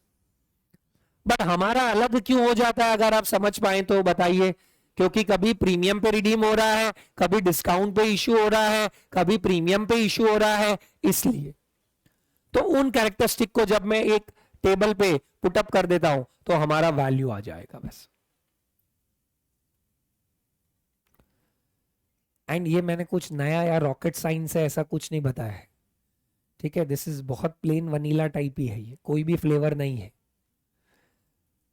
बट हमारा अलग क्यों हो जाता है, अगर आप समझ पाए तो बताइए। क्योंकि कभी प्रीमियम पे रिडीम हो रहा है, कभी डिस्काउंट पे इश्यू हो रहा है, कभी प्रीमियम पे इश्यू हो रहा है, इसलिए। तो उन कैरेक्टरिस्टिक को जब मैं एक टेबल पे पुटअप कर देता हूं तो हमारा वैल्यू आ जाएगा बस। एंड ये मैंने कुछ नया या रॉकेट साइंस है ऐसा कुछ नहीं बताया है, ठीक है। दिस इज बहुत प्लेन वनीला टाइप ही है, ये कोई भी फ्लेवर नहीं है,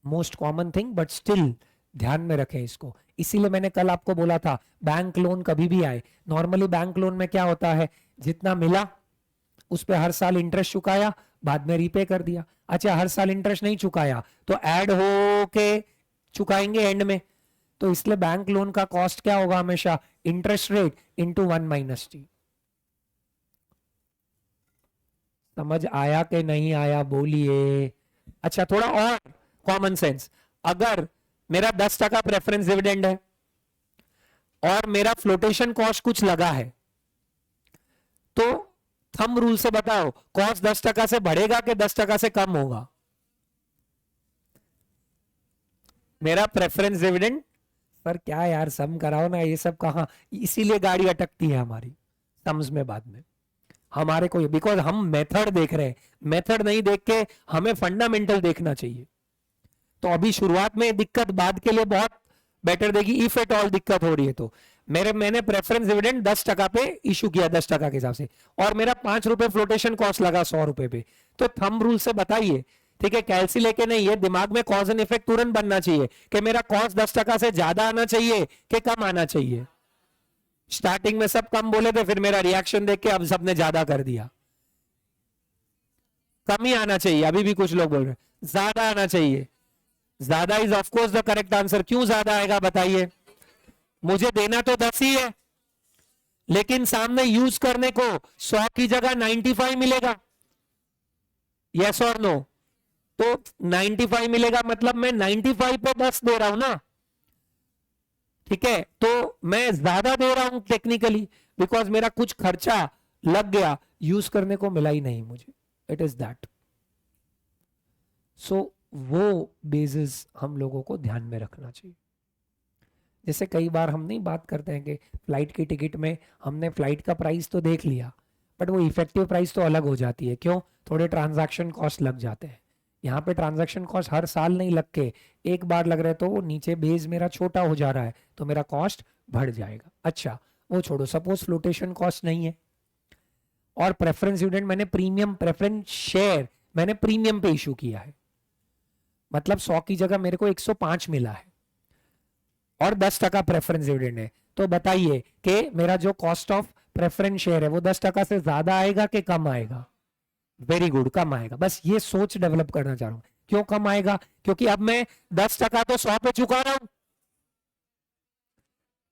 most common thing, but still ध्यान में रखें इसको। इसीलिए मैंने कल आपको बोला था बैंक लोन कभी भी आए, नॉर्मली बैंक लोन में क्या होता है, जितना मिला उस पर हर साल इंटरेस्ट चुकाया, बाद में रीपे कर दिया। अच्छा, हर साल इंटरेस्ट नहीं चुकाया तो ऐड हो के चुकाएंगे एंड में, तो इसलिए बैंक लोन का कॉस्ट क्या होगा हमेशा, इंटरेस्ट रेट इंटू 1 - T। समझ आया कि नहीं आया, बोलिए। अच्छा, थोड़ा और कॉमन सेंस, अगर मेरा 10% प्रेफरेंस डिविडेंड है और मेरा फ्लोटेशन कॉस्ट कुछ लगा है, तो थंब रूल से बताओ कॉस्ट 10% से बढ़ेगा कि 10% से कम होगा, मेरा प्रेफरेंस डिविडेंड। सर क्या यार, सम कराओ ना, ये सब कहां, इसीलिए गाड़ी अटकती है हमारी सम्स में बाद में। हमारे को बिकॉज हम मेथड देख रहे हैं, मेथड नहीं देख के हमें फंडामेंटल देखना चाहिए। तो अभी शुरुआत में दिक्कत बाद के लिए बहुत बेटर देगी, इफ एट ऑल दिक्कत हो रही है तो। मैंने प्रेफरेंस डिविडेंड 10% पे इशू किया, 10% के हिसाब से, और मेरा 5 रुपए फ्लोटेशन कॉस्ट लगा 100 रुपए पे, तो थंब रूल से बताइए, ठीक है, कैलसी लेके नहीं है, दिमाग में कॉज एंड इफेक्ट तुरंत बनना चाहिए कि मेरा कॉस्ट 10% से ज्यादा आना चाहिए कि कम आना चाहिए। स्टार्टिंग में सब कम बोले थे, फिर मेरा रिएक्शन देख के अब सबने ज्यादा कर दिया। कम ही आना चाहिए, अभी भी कुछ लोग बोल रहे हैं ज्यादा आना चाहिए। ज्यादा is of course the correct answer. क्यों ज्यादा आएगा बताइए, मुझे देना तो 10 ही है, लेकिन सामने यूज करने को 100 की जगह 95 मिलेगा, यस और नो। तो 95 मिलेगा मतलब मैं 95 पे 10 दे रहा हूं ना, ठीक है, तो मैं ज्यादा दे रहा हूं टेक्निकली, बिकॉज मेरा कुछ खर्चा लग गया, यूज करने को मिला ही नहीं मुझे, इट इज दैट। सो वो बेसिस हम लोगों को ध्यान में रखना चाहिए। जैसे कई बार हम नहीं बात करते हैं कि फ्लाइट की टिकट में हमने फ्लाइट का प्राइस तो देख लिया, बट वो इफेक्टिव प्राइस तो अलग हो जाती है, क्यों, थोड़े ट्रांजैक्शन कॉस्ट लग जाते हैं। यहाँ पे ट्रांजैक्शन कॉस्ट हर साल नहीं लग के एक बार लग रहे, तो वो नीचे बेस मेरा छोटा हो जा रहा है, तो मेरा कॉस्ट बढ़ जाएगा। अच्छा वो छोड़ो, सपोज फ्लोटेशन कॉस्ट नहीं है और प्रेफरेंस डिविडेंड मैंने प्रीमियम, प्रेफरेंस शेयर मैंने प्रीमियम पे इशू किया है, मतलब 100 की जगह मेरे को 105 मिला है और 10% प्रेफरेंस डिविडेंड है, तो बताइए कि मेरा जो कॉस्ट ऑफ प्रेफरेंस शेयर है वो 10% से ज्यादा आएगा कि कम आएगा। वेरी गुड, कम आएगा। बस ये सोच डेवलप करना चाह रहा हूं। क्यों कम आएगा, क्योंकि अब मैं 10% तो 100 पे चुका रहा हूं,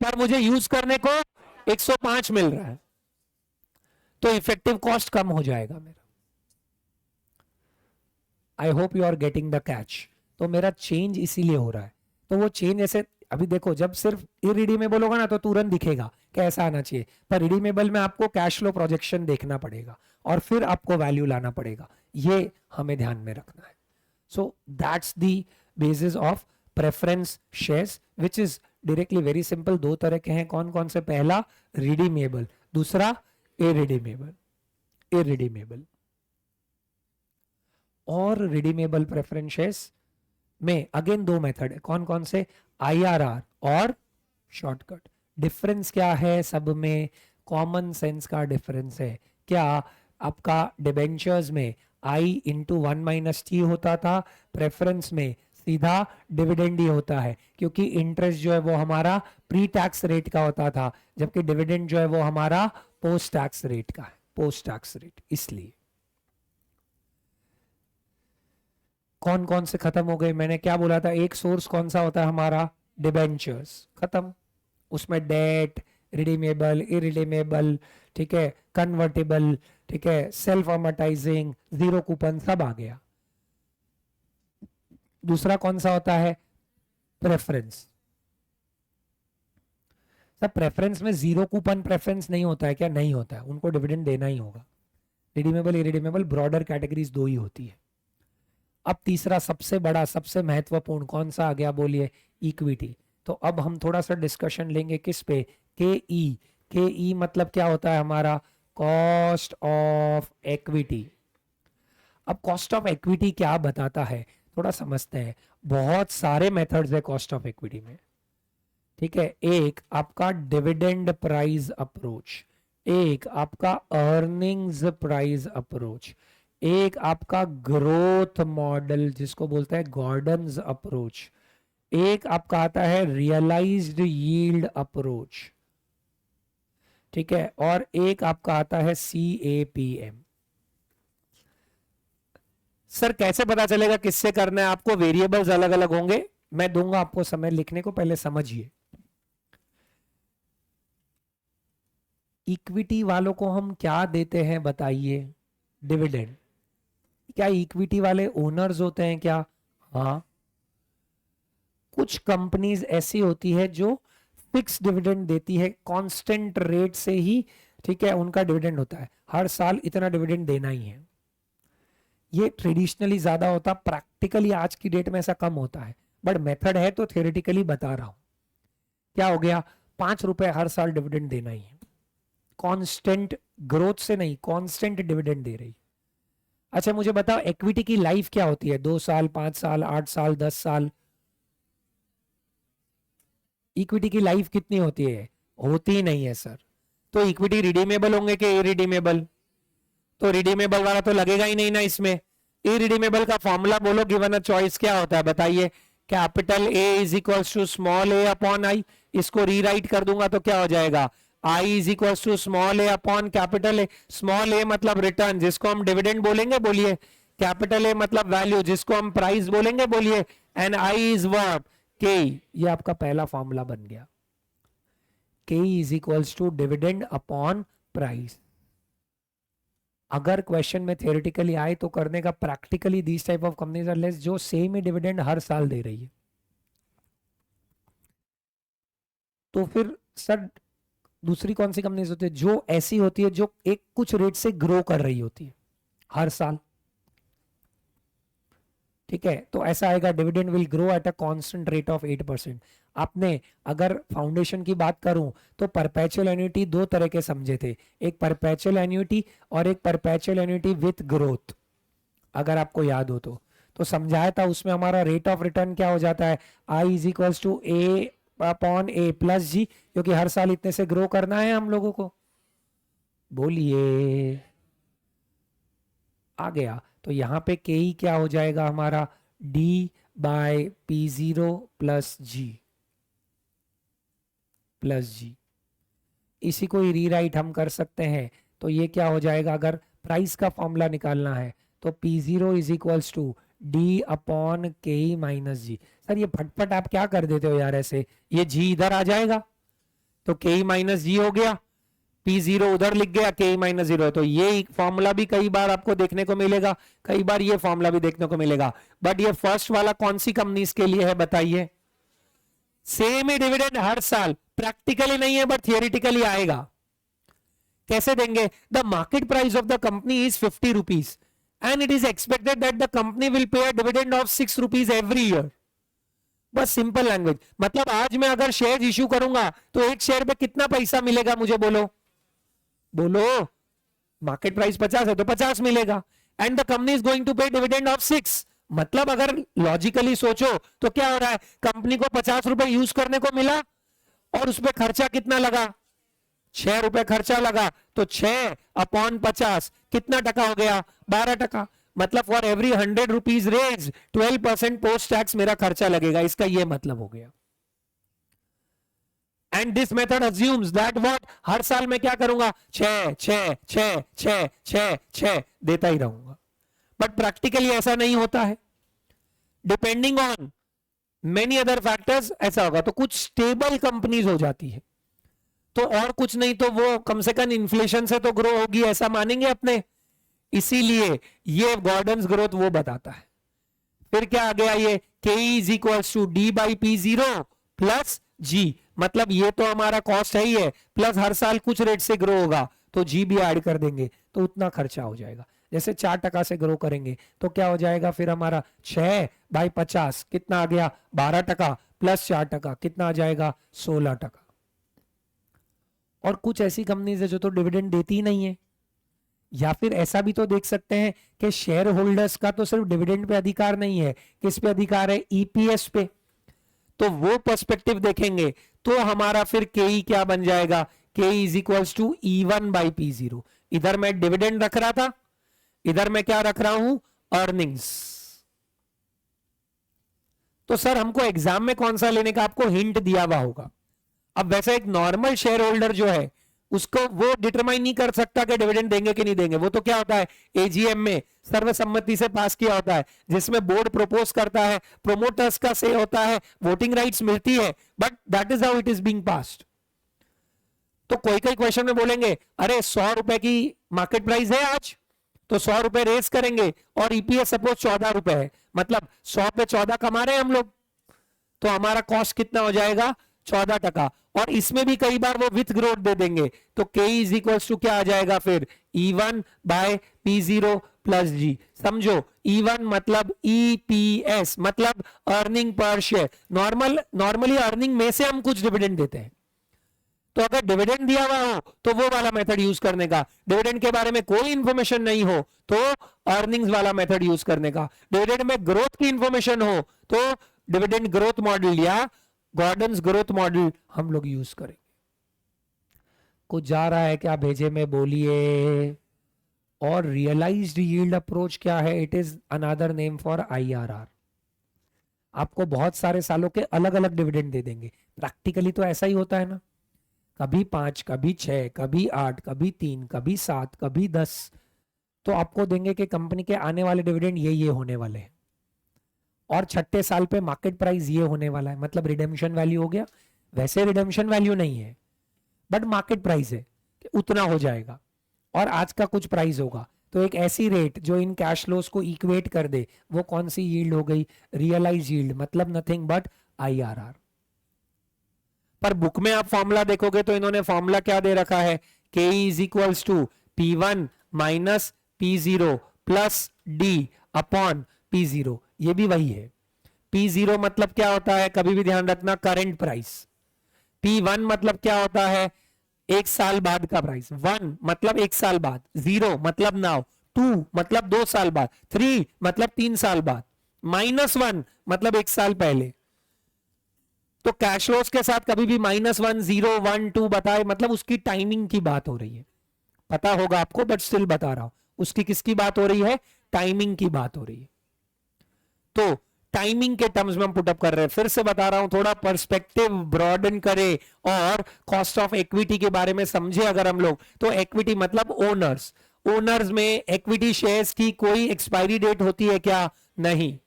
पर मुझे यूज करने को 105 मिल रहा है, तो इफेक्टिव कॉस्ट कम हो जाएगा मेरा। I hope you are getting the catch. तो मेरा चेंज इसीलिए हो रहा है, तो वो चेंज ऐसे, अभी देखो जब सिर्फ इरिडीमेबल होगा ना तो तुरंत दिखेगा कैसा आना चाहिए, पर रिडीमेबल में आपको कैश फ्लो प्रोजेक्शन देखना पड़ेगा और फिर आपको वैल्यू लाना पड़ेगा, ये हमें ध्यान में रखना है। So that's the basis of preference shares, which is directly very simple. दो तरह के हैं, कौन कौन से, पहला रिडीमेबल, दूसरा इरिडीमेबल। इरिडीमेबल और रिडीमेबल प्रेफरेंस शेयर्स में अगेन दो मेथड है, कौन कौन से, आईआरआर और शॉर्टकट। डिफरेंस क्या है सब में, कॉमन सेंस का डिफरेंस है। क्या आपका डिबेंचर्स में आई इंटू 1 - T होता था, प्रेफरेंस में सीधा डिविडेंड ही होता है, क्योंकि इंटरेस्ट जो है वो हमारा प्री टैक्स रेट का होता था, जबकि डिविडेंड जो है वो हमारा पोस्ट टैक्स रेट का है, पोस्ट टैक्स रेट। इसलिए कौन कौन से खत्म हो गए? मैंने क्या बोला था, एक सोर्स कौन सा होता है हमारा? डिबेंचर्स, खत्म। उसमें डेट, रिडीमेबल, इरिडीमेबल, ठीक है, कन्वर्टेबल, ठीक है, सेल्फ अमोर्टाइजिंग, जीरो कूपन, सब आ गया। दूसरा कौन सा होता है? प्रेफरेंस। सब प्रेफरेंस में जीरो कूपन प्रेफरेंस नहीं होता है क्या? नहीं होता है, उनको डिविडेंड देना ही होगा। रिडीमेबल, इरिडीमेबल, ब्रॉडर कैटेगरीज दो ही होती है। अब तीसरा सबसे बड़ा, सबसे महत्वपूर्ण कौन सा आ गया? बोलिए, इक्विटी। तो अब हम थोड़ा सा डिस्कशन लेंगे किस पे? के ई। के ई मतलब क्या होता है हमारा? Cost of equity. अब कॉस्ट ऑफ इक्विटी क्या बताता है, थोड़ा समझते हैं। बहुत सारे मेथड्स है कॉस्ट ऑफ इक्विटी में, ठीक है। एक आपका डिविडेंड प्राइस अप्रोच, एक आपका अर्निंग्स प्राइस अप्रोच, एक आपका ग्रोथ मॉडल जिसको बोलते हैं गॉर्डन्स अप्रोच, एक आपका आता है रियलाइज्ड यील्ड अप्रोच, ठीक है, और एक आपका आता है CAPM। सर कैसे पता चलेगा किससे करना है आपको? वेरिएबल्स अलग अलग होंगे, मैं दूंगा आपको समय लिखने को, पहले समझिए। इक्विटी वालों को हम क्या देते हैं बताइए? डिविडेंड। क्या इक्विटी वाले ओनर्स होते हैं क्या? हाँ। कुछ कंपनीज ऐसी होती है जो फिक्स डिविडेंड देती है, कांस्टेंट रेट से ही, ठीक है, उनका डिविडेंड होता है, हर साल इतना डिविडेंड देना ही है। ये ट्रेडिशनली ज्यादा होता, प्रैक्टिकली आज की डेट में ऐसा कम होता है, बट मेथड है तो थियोरेटिकली बता रहा हूं। क्या हो गया? 5 रुपए हर साल डिविडेंड देना ही है, कांस्टेंट ग्रोथ से नहीं, कांस्टेंट डिविडेंड दे रही। अच्छा मुझे बताओ, इक्विटी की लाइफ क्या होती है? 2 साल, 5 साल, 8 साल, 10 साल? इक्विटी की लाइफ कितनी होती है? होती नहीं है सर। तो इक्विटी रिडीमेबल होंगे कि इरिडीमेबल? तो रिडीमेबल वाला तो लगेगा ही नहीं ना इसमें। इरिडीमेबल का फॉर्मूला बोलो, गिवन अ चॉइस, क्या होता है बताइए? Capital A is equals to small A upon I. इसको रीराइट कर दूंगा तो क्या हो जाएगा? I is equals to small A upon capital A. Small A मतलब रिटर्न, जिसको हम डिविडेंड बोलेंगे, बोलिए। कैपिटल ए मतलब वैल्यू, जिसको हम प्राइस बोलेंगे, बोलिए। And I is what? K. ये आपका पहला फॉर्मूला बन गया। K is equals to dividend upon price. अगर क्वेश्चन में थियोरेटिकली आए तो करने का, practically these type of companies are less जो सेम ही डिविडेंड हर साल दे रही है। तो फिर सर दूसरी कौन सी कंपनीज होती है? जो ऐसी होती है जो एक कुछ रेट से ग्रो कर रही होती है हर साल, ठीक है। तो ऐसा आएगा, dividend will grow at a constant rate of 8%। आपने अगर फाउंडेशन की बात करूं तो परपेचुअल एन्युटी दो तरह के समझे थे, एक परपेचुअल एन्युटी और एक परपेचुअल एन्युटी विथ ग्रोथ। अगर आपको याद हो तो समझाया था, उसमें हमारा रेट ऑफ रिटर्न क्या हो जाता है? I is equals to A upon A plus G, क्योंकि हर साल इतने से ग्रो करना है हम लोगों को। बोलिए, आ गया। तो यहां पे के ई क्या हो जाएगा हमारा? डी बाय P0 प्लस जी। इसी को ही रीराइट हम कर सकते हैं। तो ये क्या हो जाएगा? अगर प्राइस का फॉर्मूला निकालना है तो P0 is equals to D upon K E minus ji. Sir ये फटफट आप क्या कर देते हो यार ऐसे, ये जी इधर आ जाएगा तो के ई माइनस जी हो गया, P0 उधर लिख गया, के माइनस 0। तो ये फॉर्मूला भी कई बार आपको देखने को मिलेगा, कई बार ये फॉर्मूला भी देखने को मिलेगा। बट ये फर्स्ट वाला कौन सी कंपनीज के लिए है बताइए? सेम ही डिविडेंड हर साल, प्रैक्टिकली नहीं है बट थियोरिटिकली आएगा। कैसे देंगे? The market price of the company is 50 rupees and it is expected that the company will pay a dividend of 6 rupees every year. बस सिंपल लैंग्वेज, मतलब आज मैं अगर शेयर इश्यू करूंगा तो एक शेयर पे कितना पैसा मिलेगा मुझे बोलो? बोलो। मार्केट प्राइस 50 है तो 50 मिलेगा, and the company is going to pay dividend of 6। मतलब अगर लॉजिकली सोचो तो क्या हो रहा है? कंपनी को 50 रुपए यूज करने को मिला और उस पर खर्चा कितना लगा? 6 रुपए खर्चा लगा, तो 6 अपॉन 50 कितना टका हो गया? 12%। मतलब for every 100 rupees raise 12% post tax मेरा खर्चा लगेगा, इसका यह मतलब हो गया। And this method assumes that what? हर साल मैं क्या करूंगा? 6 6 6 6 6 6 देता ही रहूंगा। बट प्रैक्टिकली ऐसा नहीं होता है। Depending on many other factors ऐसा होगा। तो कुछ स्टेबल कंपनीज हो जाती है तो और कुछ नहीं तो वो कम से कम इन्फ्लेशन से तो ग्रो होगी ऐसा मानेंगे अपने, इसीलिए ये गॉर्डन्स ग्रोथ वो बताता है। फिर क्या आ गया ये K is equals to D by P zero plus G, मतलब ये तो हमारा कॉस्ट है ही है, प्लस हर साल कुछ रेट से ग्रो होगा तो जी भी ऐड कर देंगे तो उतना खर्चा हो जाएगा। जैसे 4% से ग्रो करेंगे तो क्या हो जाएगा फिर हमारा 6/50 कितना आ गया 12% प्लस 4% कितना आ जाएगा 16%। और कुछ ऐसी कंपनीज है जो तो डिविडेंड देती ही नहीं है, या फिर ऐसा भी तो देख सकते हैं कि शेयर होल्डर्स का तो सिर्फ डिविडेंड पे अधिकार नहीं है, किस पे अधिकार है ईपीएस पे। तो वो पर्सपेक्टिव देखेंगे तो हमारा फिर के क्या बन जाएगा, K is equals to E1/P0। इधर मैं डिविडेंड रख रहा था, इधर मैं क्या रख रहा हूं अर्निंग्स। तो सर हमको एग्जाम में कौन सा लेने का आपको हिंट दिया हुआ होगा। अब वैसे एक नॉर्मल शेयर होल्डर जो है उसको वो डिटरमाइन नहीं कर सकता कि डिविडेंड देंगे कि नहीं देंगे, वो तो क्या होता है एजीएम में सर्वसम्मति से पास किया होता है जिसमें बोर्ड प्रपोज करता है, प्रोमोटर्स का से होता है, वोटिंग राइट्स मिलती है, but that is how it is being passed. तो कोई कोई क्वेश्चन में बोलेंगे अरे 100 रुपए की मार्केट प्राइस है आज तो 100 रुपए रेस करेंगे और ईपीएस सपोज 14 रुपए है, मतलब 100 पे 14 कमा रहे हैं हम लोग, तो हमारा कॉस्ट कितना हो जाएगा 14%। और इसमें भी कई बार वो विथ ग्रोथ दे देंगे तो के इज इक्वल्स टू क्या आ जाएगा फिर E1/P0 प्लस जी। समझो E1 मतलब ईपीएस मतलब earning per share, normally earning में से हम कुछ डिविडेंड देते हैं। तो अगर डिविडेंड दिया हुआ हो तो वो वाला मेथड यूज करने का, डिविडेंड के बारे में कोई इंफॉर्मेशन नहीं हो तो अर्निंग्स वाला मेथड यूज करने का, डिविडेंड में ग्रोथ की इंफॉर्मेशन हो तो डिविडेंड ग्रोथ मॉडल या गॉर्डन्स ग्रोथ मॉडल हम लोग यूज करेंगे। कुछ जा रहा है क्या भेजे में बोलिए। और रियलाइज्ड यील्ड अप्रोच क्या है, it is another name for IRR. आपको बहुत सारे सालों के अलग अलग डिविडेंड दे देंगे, प्रैक्टिकली तो ऐसा ही होता है ना, कभी 5 कभी 6 कभी 8 कभी 3 कभी 7 कभी 10, तो आपको देंगे कि कंपनी के आने वाले डिविडेंड ये होने वाले हैं और छठे साल पे मार्केट प्राइस ये होने वाला है, मतलब रिडेम्पशन वैल्यू हो गया। वैसे रिडेम्पशन वैल्यू नहीं है बट मार्केट प्राइस है कि उतना हो जाएगा और आज का कुछ प्राइस होगा, तो एक ऐसी रेट जो इन कैश फ्लोस को इक्वेट कर दे वो कौन सी यील्ड हो गई, रियलाइज यील्ड, मतलब नथिंग बट आईआरआर। पर बुक में आप फॉर्मूला देखोगे तो इन्होंने फॉर्मूला क्या दे रखा है, K is equals to P1 minus P0 plus D upon P0, ये भी वही है। P0 मतलब क्या होता है, कभी भी ध्यान रखना करंट प्राइस। P1 मतलब क्या होता है, एक साल बाद का प्राइस। 1 मतलब एक साल बाद, 0 मतलब नाउ, 2 मतलब 2 साल बाद, 3 मतलब 3 साल बाद, -1 मतलब एक साल पहले। तो कैश फ्लोस के साथ कभी भी -1, 0, 1, 2 बताए मतलब उसकी टाइमिंग की बात हो रही है। पता होगा आपको बट स्टिल बता रहा हूं, उसकी किसकी बात हो रही है, टाइमिंग की बात हो रही है। तो टाइमिंग के टर्म्स में हम पुटअप कर रहे हैं। फिर से बता रहा हूं, थोड़ा पर्सपेक्टिव ब्रॉडन करे और कॉस्ट ऑफ इक्विटी के बारे में समझे अगर हम लोग, तो इक्विटी मतलब ओनर्स में इक्विटी शेयर्स की कोई एक्सपायरी डेट होती है क्या, नहीं।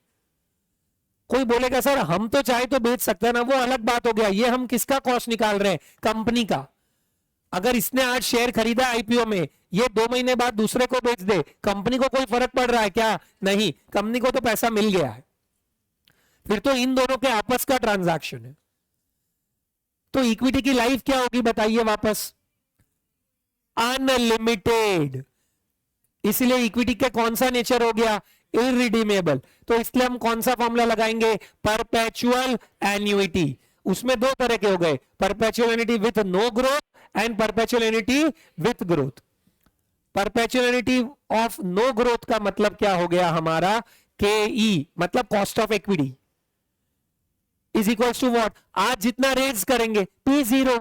कोई बोलेगा सर हम तो चाहे तो बेच सकते हैं ना, वो अलग बात हो गया, ये हम किसका कॉस्ट निकाल रहे हैं, कंपनी का। अगर इसने आज शेयर खरीदा आईपीओ में, ये 2 महीने बाद दूसरे को बेच दे, कंपनी को कोई फर्क पड़ रहा है क्या, नहीं, कंपनी को तो पैसा मिल गया है, फिर तो इन दोनों के आपस का ट्रांजैक्शन है। तो इक्विटी की लाइफ क्या होगी बताइए वापस, अनलिमिटेड। इसलिए इक्विटी का कौन सा नेचर हो गया, इररिडीमेबल। तो इसलिए हम कौन सा फॉर्मूला लगाएंगे, परपेचुअल एन्युइटी। उसमें 2 तरह के हो गए, perpetual annuity with no growth and perpetual annuity with growth. Perpetual annuity of no growth का मतलब क्या हो गया हमारा, के मतलब cost of equity is equals to what, आज जितना रेज करेंगे P0,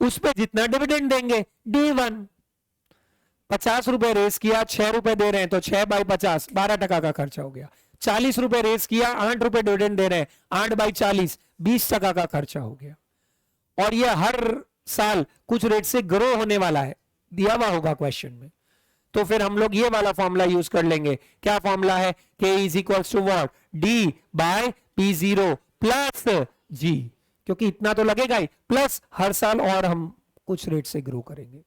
उस पर जितना डिविडेंड देंगे D1। 50 रुपए रेस किया, 6 रुपए दे रहे हैं तो 6/50 12% का खर्चा हो गया। 40 रुपए रेस किया, 8 रुपए डिविडेंड दे रहे हैं, 8/40 20% का खर्चा हो गया। और ये हर साल कुछ रेट से ग्रो होने वाला है, दिया हुआ होगा क्वेश्चन में। तो फिर हम लोग ये वाला फॉर्मूला यूज कर लेंगे। क्या फॉर्मूला है? K is equals to what? D by P0 plus G, क्योंकि इतना तो लगेगा ही, प्लस हर साल और हम कुछ रेट से ग्रो करेंगे।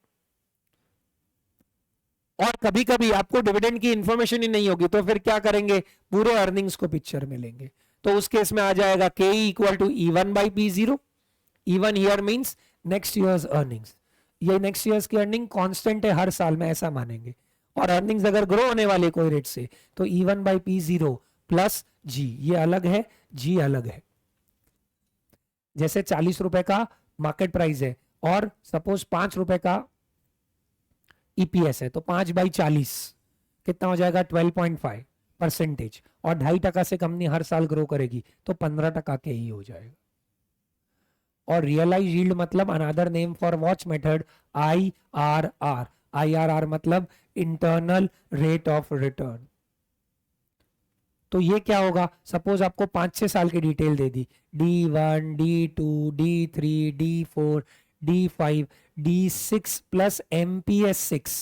और कभी कभी आपको डिविडेंड की इंफॉर्मेशन ही नहीं होगी, तो फिर क्या करेंगे? पूरे अर्निंग्स को पिक्चर में लेंगे। तो उस केस में आ जाएगा K equal to E1 by P0। E1 here means next years earnings. ये नेक्स्ट ईयर्स की अर्निंग कांस्टेंट है हर साल में, ऐसा मानेंगे। और अर्निंग्स अगर ग्रो होने वाले कोई रेट से, तो E1 by P0 plus G, ये अलग है, G अलग है। जैसे 40 रुपए का मार्केट प्राइस है और सपोज 5 रुपए का ईपीएस है, तो 5/40 कितना हो जाएगा? 12.5%। और 2.5% से कंपनी हर साल ग्रो करेगी तो 15% के ही हो जाएगा। और रियलाइज यील्ड मतलब another name for watch method IRR। IRR मतलब इंटरनल रेट ऑफ रिटर्न। तो ये क्या होगा? सपोज आपको 5-6 साल की डिटेल दे दी, D1, D2, D3, D4, D5, D6 plus MPS 6।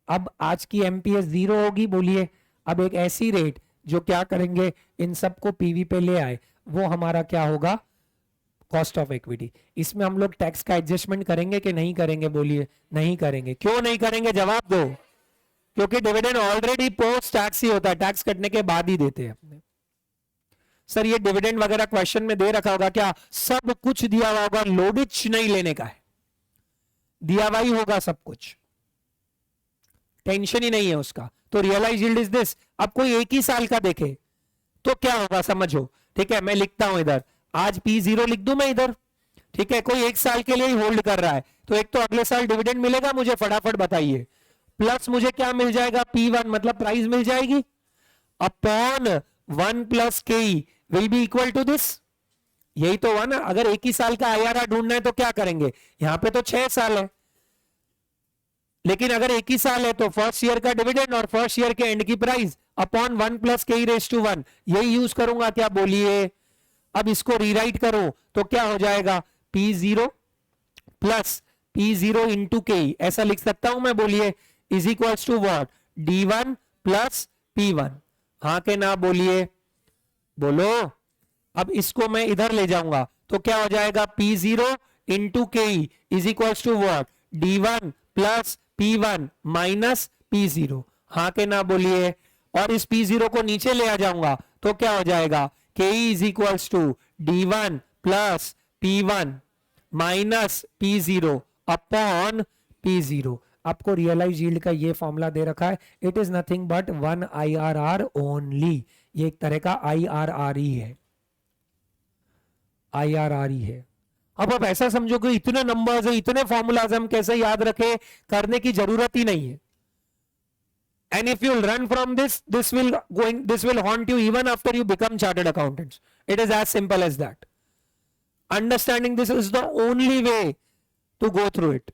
अब आज की MPS 0 होगी, बोलिए। अब एक ऐसी रेट जो क्या करेंगे, इन सबको पीवी पे ले आए, वो हमारा क्या होगा? Cost of equity. इसमें हम लोग टैक्स का एडजस्टमेंट करेंगे कि नहीं करेंगे? बोलिए। नहीं करेंगे। क्यों नहीं करेंगे? जवाब दो। क्योंकि डिविडेंड ऑलरेडी पोस्ट टैक्स ही होता है, टैक्स कटने के बाद ही देते हैं अपने। सर ये डिविडेंड वगैरह क्वेश्चन में दे रखा होगा क्या? सब कुछ दिया हुआ होगा, लोडिच नहीं लेने का है, दिया हुआ ही होगा सब कुछ, टेंशन ही नहीं है उसका। तो रियलाइज यील्ड इज दिस। अब कोई एक ही साल का देखे तो क्या होगा समझो, ठीक है? मैं लिखता हूं इधर, आज P0 लिख दूं मैं इधर, ठीक है? कोई एक साल के लिए ही होल्ड कर रहा है, तो एक तो अगले साल डिविडेंड मिलेगा मुझे, फटाफट बताइए। प्लस मुझे क्या मिल जाएगा? P1 मतलब प्राइस मिल जाएगी, upon 1 plus K will be equal to this. यही तो हुआ ना। अगर एक ही साल का IRR ढूंढना है तो क्या करेंगे? यहां पे तो 6 साल है, लेकिन अगर एक ही साल है तो फर्स्ट ईयर का डिविडेंड और फर्स्ट ईयर के एंड की प्राइस अपॉन 1 प्लस K/1, यही यूज करूंगा क्या? बोलिए। अब इसको रीराइट करो तो क्या हो जाएगा? P0 plus P0 into K, ऐसा लिख सकता हूं मैं, बोलिए, is equal to what? D1 plus P1। हाँ के ना? बोलिए, बोलो। अब इसको मैं इधर ले जाऊंगा तो क्या हो जाएगा? P0 into K is equal to what? D1 plus P1 minus P0। हाँ के ना? बोलिए। और इस P0 को नीचे ले आ जाऊंगा तो क्या हो जाएगा? K is equal to D1 plus P1 minus P0 upon P0। आपको रियलाइज यील्ड का ये फॉर्मूला दे रखा है, it is nothing but 1 IRR only. ये एक तरह का IRR ही है, IRR ही है। अब आप ऐसा समझो कि इतने नंबर्स है, इतने फॉर्मूलाज हम कैसे याद रखें, करने की जरूरत ही नहीं है। And if you'll run from this, this will haunt you even after you become chartered accountants. It is as simple as that. Understanding this is the only way to go through it.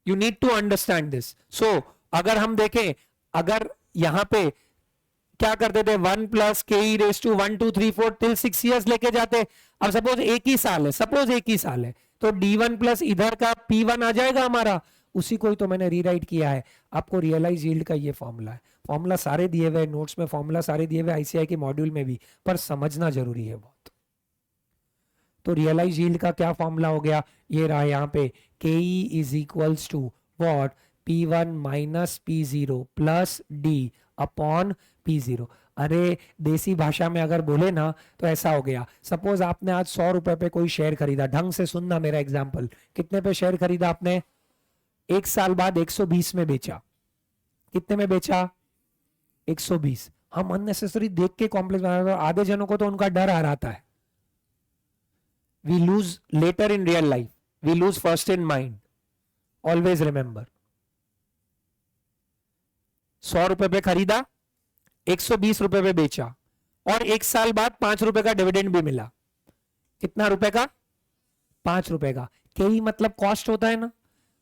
You need to understand this. So, अगर हम देखें, अगर यहां पे क्या करते थे? 1 plus K/1 2 3 4 till 6 years लेके जाते। अब सपोज एक ही साल है, सपोज एक ही साल है, तो D1 प्लस इधर का P1 आ जाएगा हमारा, उसी को ही तो मैंने रीराइट किया है। आपको रियलाइज यील्ड का ये फॉर्मूला है, फॉर्मूला सारे दिए हुए नोट्स में, फॉर्मूला सारे दिए हुए ICI के मॉड्यूल में भी, पर समझना जरूरी है बहुत। तो रियलाइज यील्ड का क्या फॉर्मूला हो गया? ये रहा यहाँ पे, KE is equals to what? P1 minus P0 plus D upon P0। अरे देसी भाषा में अगर बोले ना तो ऐसा हो गया, सपोज आपने आज 100 रुपए पे कोई शेयर खरीदा, ढंग से सुनना मेरा एग्जांपल, कितने पे शेयर खरीदा आपने? एक साल बाद 120 में बेचा। कितने में बेचा? 120। हम अननेसेसरी देख के कॉम्प्लेक्स बना रहे हैं, आधे जनों को तो उनका डर आ रहा है। We lose later in real life, we lose first in mind. Always remember, 100 रुपए पे खरीदा, 120 रुपए पे बेचा, और एक साल बाद 5 रुपए का डिविडेंड भी मिला। कितना रुपए का? 5 रुपए का। KE मतलब कॉस्ट होता है ना,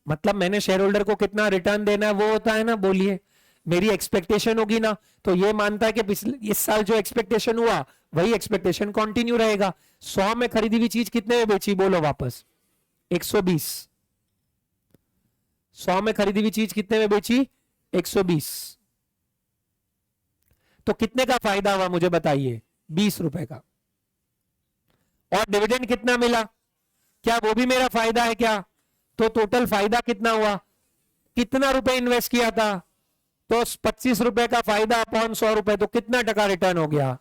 मतलब मैंने शेयर होल्डर को कितना रिटर्न देना है वो होता है ना। बोलिए, मेरी एक्सपेक्टेशन होगी ना, तो ये मानता है कि पिछले इस साल जो एक्सपेक्टेशन हुआ वही एक्सपेक्टेशन कंटिन्यू रहेगा। 100 में खरीदी हुई चीज कितने में बेची? बोलो वापस, 120। 100 में खरीदी हुई चीज कितने में बेची? 120। तो कितने का फायदा हुआ मुझे बताइए? 20 रुपए का। और डिविडेंड कितना मिला? क्या वो भी मेरा फायदा है क्या? तो टोटल फायदा कितना हुआ? कितना रुपए इन्वेस्ट किया था? तो 25 रुपए का फायदा अपॉन 100 रुपए, तो कितना टका रिटर्न हो गया?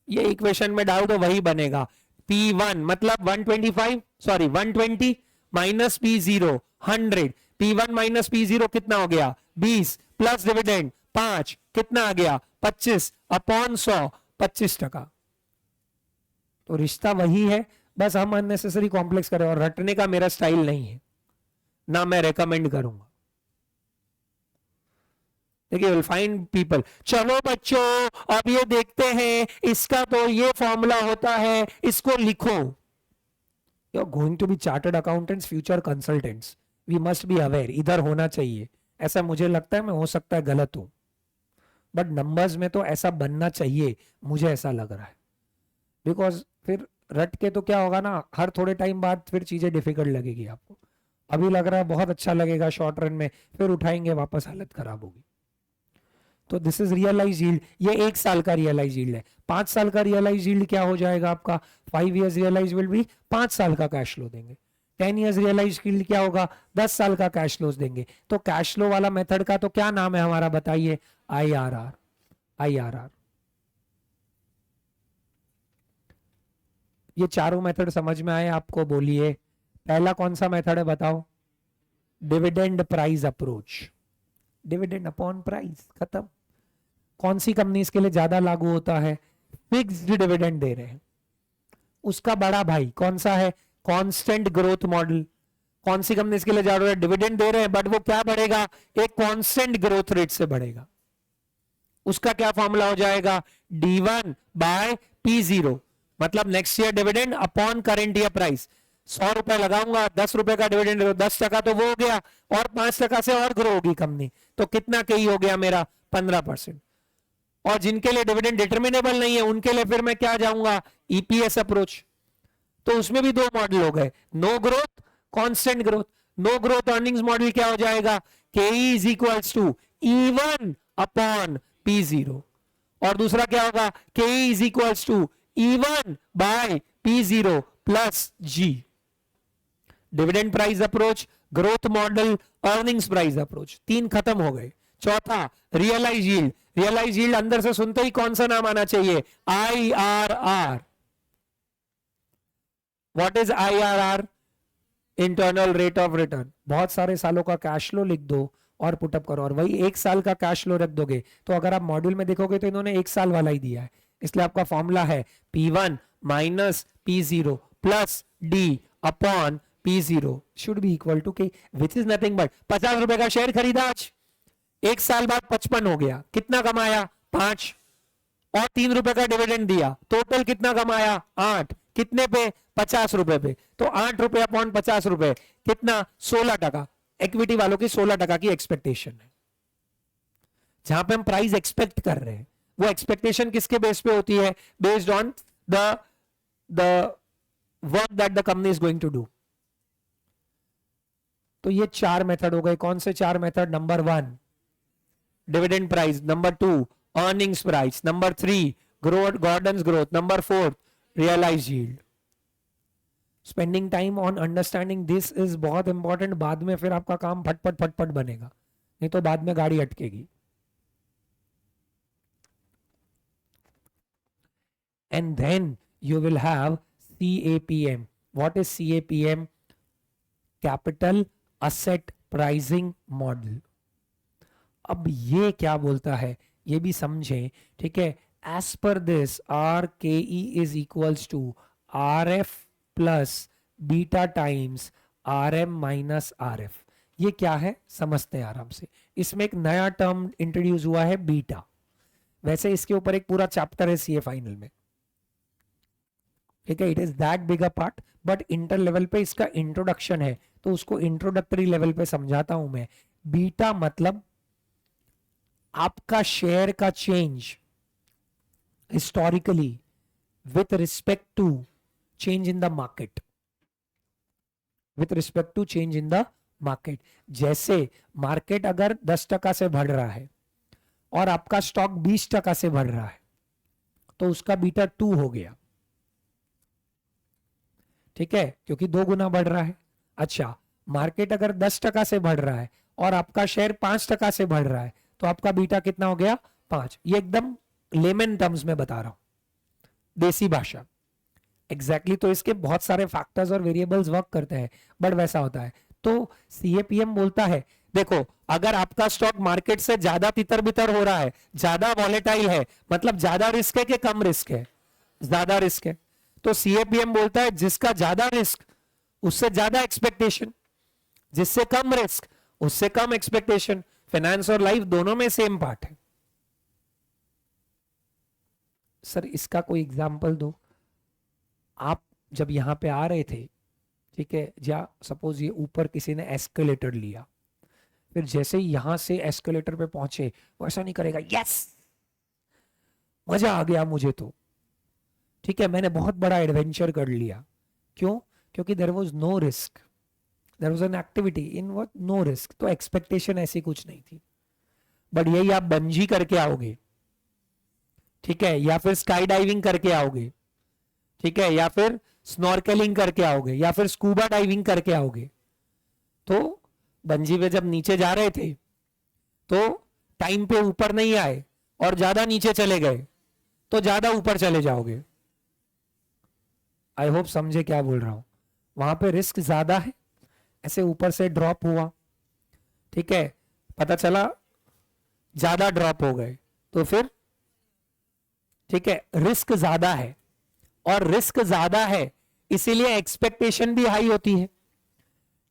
ये इक्वेशन में डाल दो, वही बनेगा। P1 मतलब 125, sorry 120 minus P0 100। P1 minus P0 कितना हो गया? 20 प्लस डिविडेंड 5 कितना आ गया? 25 अपॉन 100, 25%। तो रिश्ता वही है, बस हम अननेसेसरी कॉम्प्लेक्स करें, और रटने का मेरा स्टाइल नहीं है, ना मैं रेकमेंड करूंगा। देखिए विल फाइंड पीपल। चलो बच्चों अब ये देखते हैं, इसका तो ये फॉर्मूला होता है, इसको लिखो। You are going to be chartered accountants, future consultants, we must be aware, इधर होना चाहिए, ऐसा मुझे लगता है। मैं हो सकता है गलत हूं, बट नंबर्स में तो ऐसा बनना चाहिए, मुझे ऐसा लग रहा है। बिकॉज फिर रट के तो क्या होगा ना, हर थोड़े टाइम बाद फिर चीजें डिफिकल्ट लगेगी आपको। अभी लग रहा है बहुत अच्छा लगेगा शॉर्ट रन में, फिर उठाएंगे वापस हालत खराब होगी। तो दिस इज रियलाइज यील्ड। ये 1 साल का रियलाइज यील्ड है। 5 साल का रियलाइज यील्ड क्या हो जाएगा आपका? 5 years रियलाइज यील्ड भी 5 साल का कैश फ्लो देंगे। 10 years रियलाइज यील्ड क्या होगा? 10 साल का कैश फ्लोज देंगे। तो कैश फ्लो वाला मेथड का तो क्या नाम है हमारा, बताइए? IRR। IRR। ये चारों मेथड समझ में आए आपको? बोलिए पहला कौन सा मेथड है बताओ? Dividend price approach. Dividend upon price, खत्म। कौन सी कंपनी इसके लिए ज्यादा लागू होता है? फिक्स्ड डिविडेंड दे रहे हैं। उसका बड़ा भाई कौन सा है? Constant growth model. कौन सी कंपनी इसके लिए जा रहा है? डिविडेंड दे रहे हैं बट वो क्या बढ़ेगा? एक कांस्टेंट ग्रोथ रेट से बढ़ेगा। उसका क्या फॉर्मूला हो जाएगा? D1 बाय P0, मतलब next year dividend upon current year price. 100 रुपए लगाऊंगा, 10 रुपए का डिविडेंड, 10% तो वो हो गया, और 5% से और ग्रो होगी कंपनी, तो कितना कही हो गया मेरा? 15%। और जिनके लिए डिविडेंड डिटर्मिनेबल नहीं है उनके लिए फिर मैं क्या जाऊंगा? EPS approach. तो उसमें भी 2 मॉडल हो गए, no growth, constant growth. No growth earnings model क्या हो जाएगा? KE is equals to E1 upon P0। और दूसरा क्या होगा? KE is equals to E1 by P0 plus G। Dividend price approach, growth model, earnings price approach, 3 खत्म हो गए। चौथा रियलाइज यील्ड। रियलाइज यील्ड अंदर से सुनते ही कौन सा नाम आना चाहिए? IRR। What is IRR? Internal rate of return. बहुत सारे सालों का कैश फ्लो लिख दो और पुटअप करो, और वही 1 साल का कैश फ्लो रख दोगे। तो अगर आप मॉड्यूल में देखोगे तो इन्होंने 1 साल वाला ही दिया है, इसलिए आपका फॉर्मूला है P1 minus P0 plus D upon P0 should be equal to K, which is nothing but 50 रुपए का शेयर खरीदा आज, 1 साल बाद 55 हो गया, कितना कमाया? 5, और 3 रुपए का डिविडेंड दिया, टोटल कितना कमाया? 8। कितने पे? 50 रुपए पे। तो 8 रुपए अपॉन 50 रुपए कितना? 16%। इक्विटी वालों की 16% की एक्सपेक्टेशन है। जहां पे हम प्राइस एक्सपेक्ट कर रहे हैं, वो एक्सपेक्टेशन किसके बेस पे होती है? Based on the work that the company is going to do. तो ये 4 मेथड हो गए। कौन से 4 method? Number 1 dividend price, number 2 earnings price, number 3 growth, Gordon's growth, number 4 realise yield. Spending time on understanding this is बहुत important. बाद में फिर आपका काम फटफट फटफट बनेगा, नहीं तो बाद में गाड़ी अटकेगी। And then you will have CAPM। What is CAPM? Capital asset pricing model. अब ये क्या बोलता है ये भी समझें, ठीक है? As per this RKE is equals to RF plus beta times RM minus RF। ये क्या है समझते हैं आराम से। इसमें एक नया टर्म इंट्रोड्यूस हुआ है, बीटा। वैसे इसके ऊपर एक पूरा चैप्टर है CA फाइनल में, ठीक है? It is that big a part, but inter level पे इसका इंट्रोडक्शन है, तो उसको इंट्रोडक्टरी लेवल पे समझाता हूं मैं। बीटा मतलब आपका शेयर का change historically with respect to change in the market, with respect to change in the market. जैसे मार्केट अगर 10% से बढ़ रहा है और आपका स्टॉक 20% से बढ़ रहा है तो उसका बीटा 2 हो गया, ठीक है, क्योंकि 2 गुना बढ़ रहा है। अच्छा, मार्केट अगर 10% से बढ़ रहा है और आपका शेयर 5% से बढ़ रहा है तो आपका बीटा कितना हो गया? 5। ये एकदम लेमन टर्म्स में बता रहा हूं, देसी भाषा। एग्जैक्टली तो इसके बहुत सारे फैक्टर्स और वेरिएबल्स वर्क करते हैं, बट वैसा होता है। तो सीएपीएम बोलता है देखो, अगर आपका स्टॉक मार्केट से ज्यादा तितर बितर हो रहा है, ज्यादा वॉलेटाइल है, मतलब ज्यादा रिस्क है कि कम रिस्क है? ज्यादा रिस्क है। तो सीएपीएम बोलता है जिसका ज्यादा रिस्क उससे ज्यादा एक्सपेक्टेशन, जिससे कम रिस्क उससे कम एक्सपेक्टेशन। फाइनेंस और लाइफ दोनों में सेम पार्ट है। सर इसका कोई एग्जांपल दो। आप जब यहां पे आ रहे थे, ठीक है, या सपोज ये ऊपर किसी ने एस्केलेटर लिया, फिर जैसे ही यहां से एस्केलेटर पे पहुंचे वो ऐसा नहीं करेगा यस मजा आ गया मुझे तो, ठीक है, मैंने बहुत बड़ा एडवेंचर कर लिया। क्यों? क्योंकि there was no risk, there was an activity in what no risk, तो एक्सपेक्टेशन ऐसी कुछ नहीं थी। बट यही आप बंजी करके आओगे, ठीक है, या फिर स्काई डाइविंग करके आओगे, ठीक है, या फिर स्नॉर्केलिंग करके आओगे, या फिर स्कूबा डाइविंग करके आओगे, तो बंजी पे जब नीचे जा रहे थे तो टाइम पे ऊपर नहीं आए और ज्यादा नीचे चले गए तो ज्यादा ऊपर चले जाओगे। आई होप समझे क्या बोल रहा हूं। वहां पे रिस्क ज्यादा है, ऐसे ऊपर से ड्रॉप हुआ, ठीक है, पता चला ज्यादा ड्रॉप हो गए तो फिर, ठीक है, रिस्क ज्यादा है, और रिस्क ज्यादा है इसीलिए एक्सपेक्टेशन भी हाई होती है,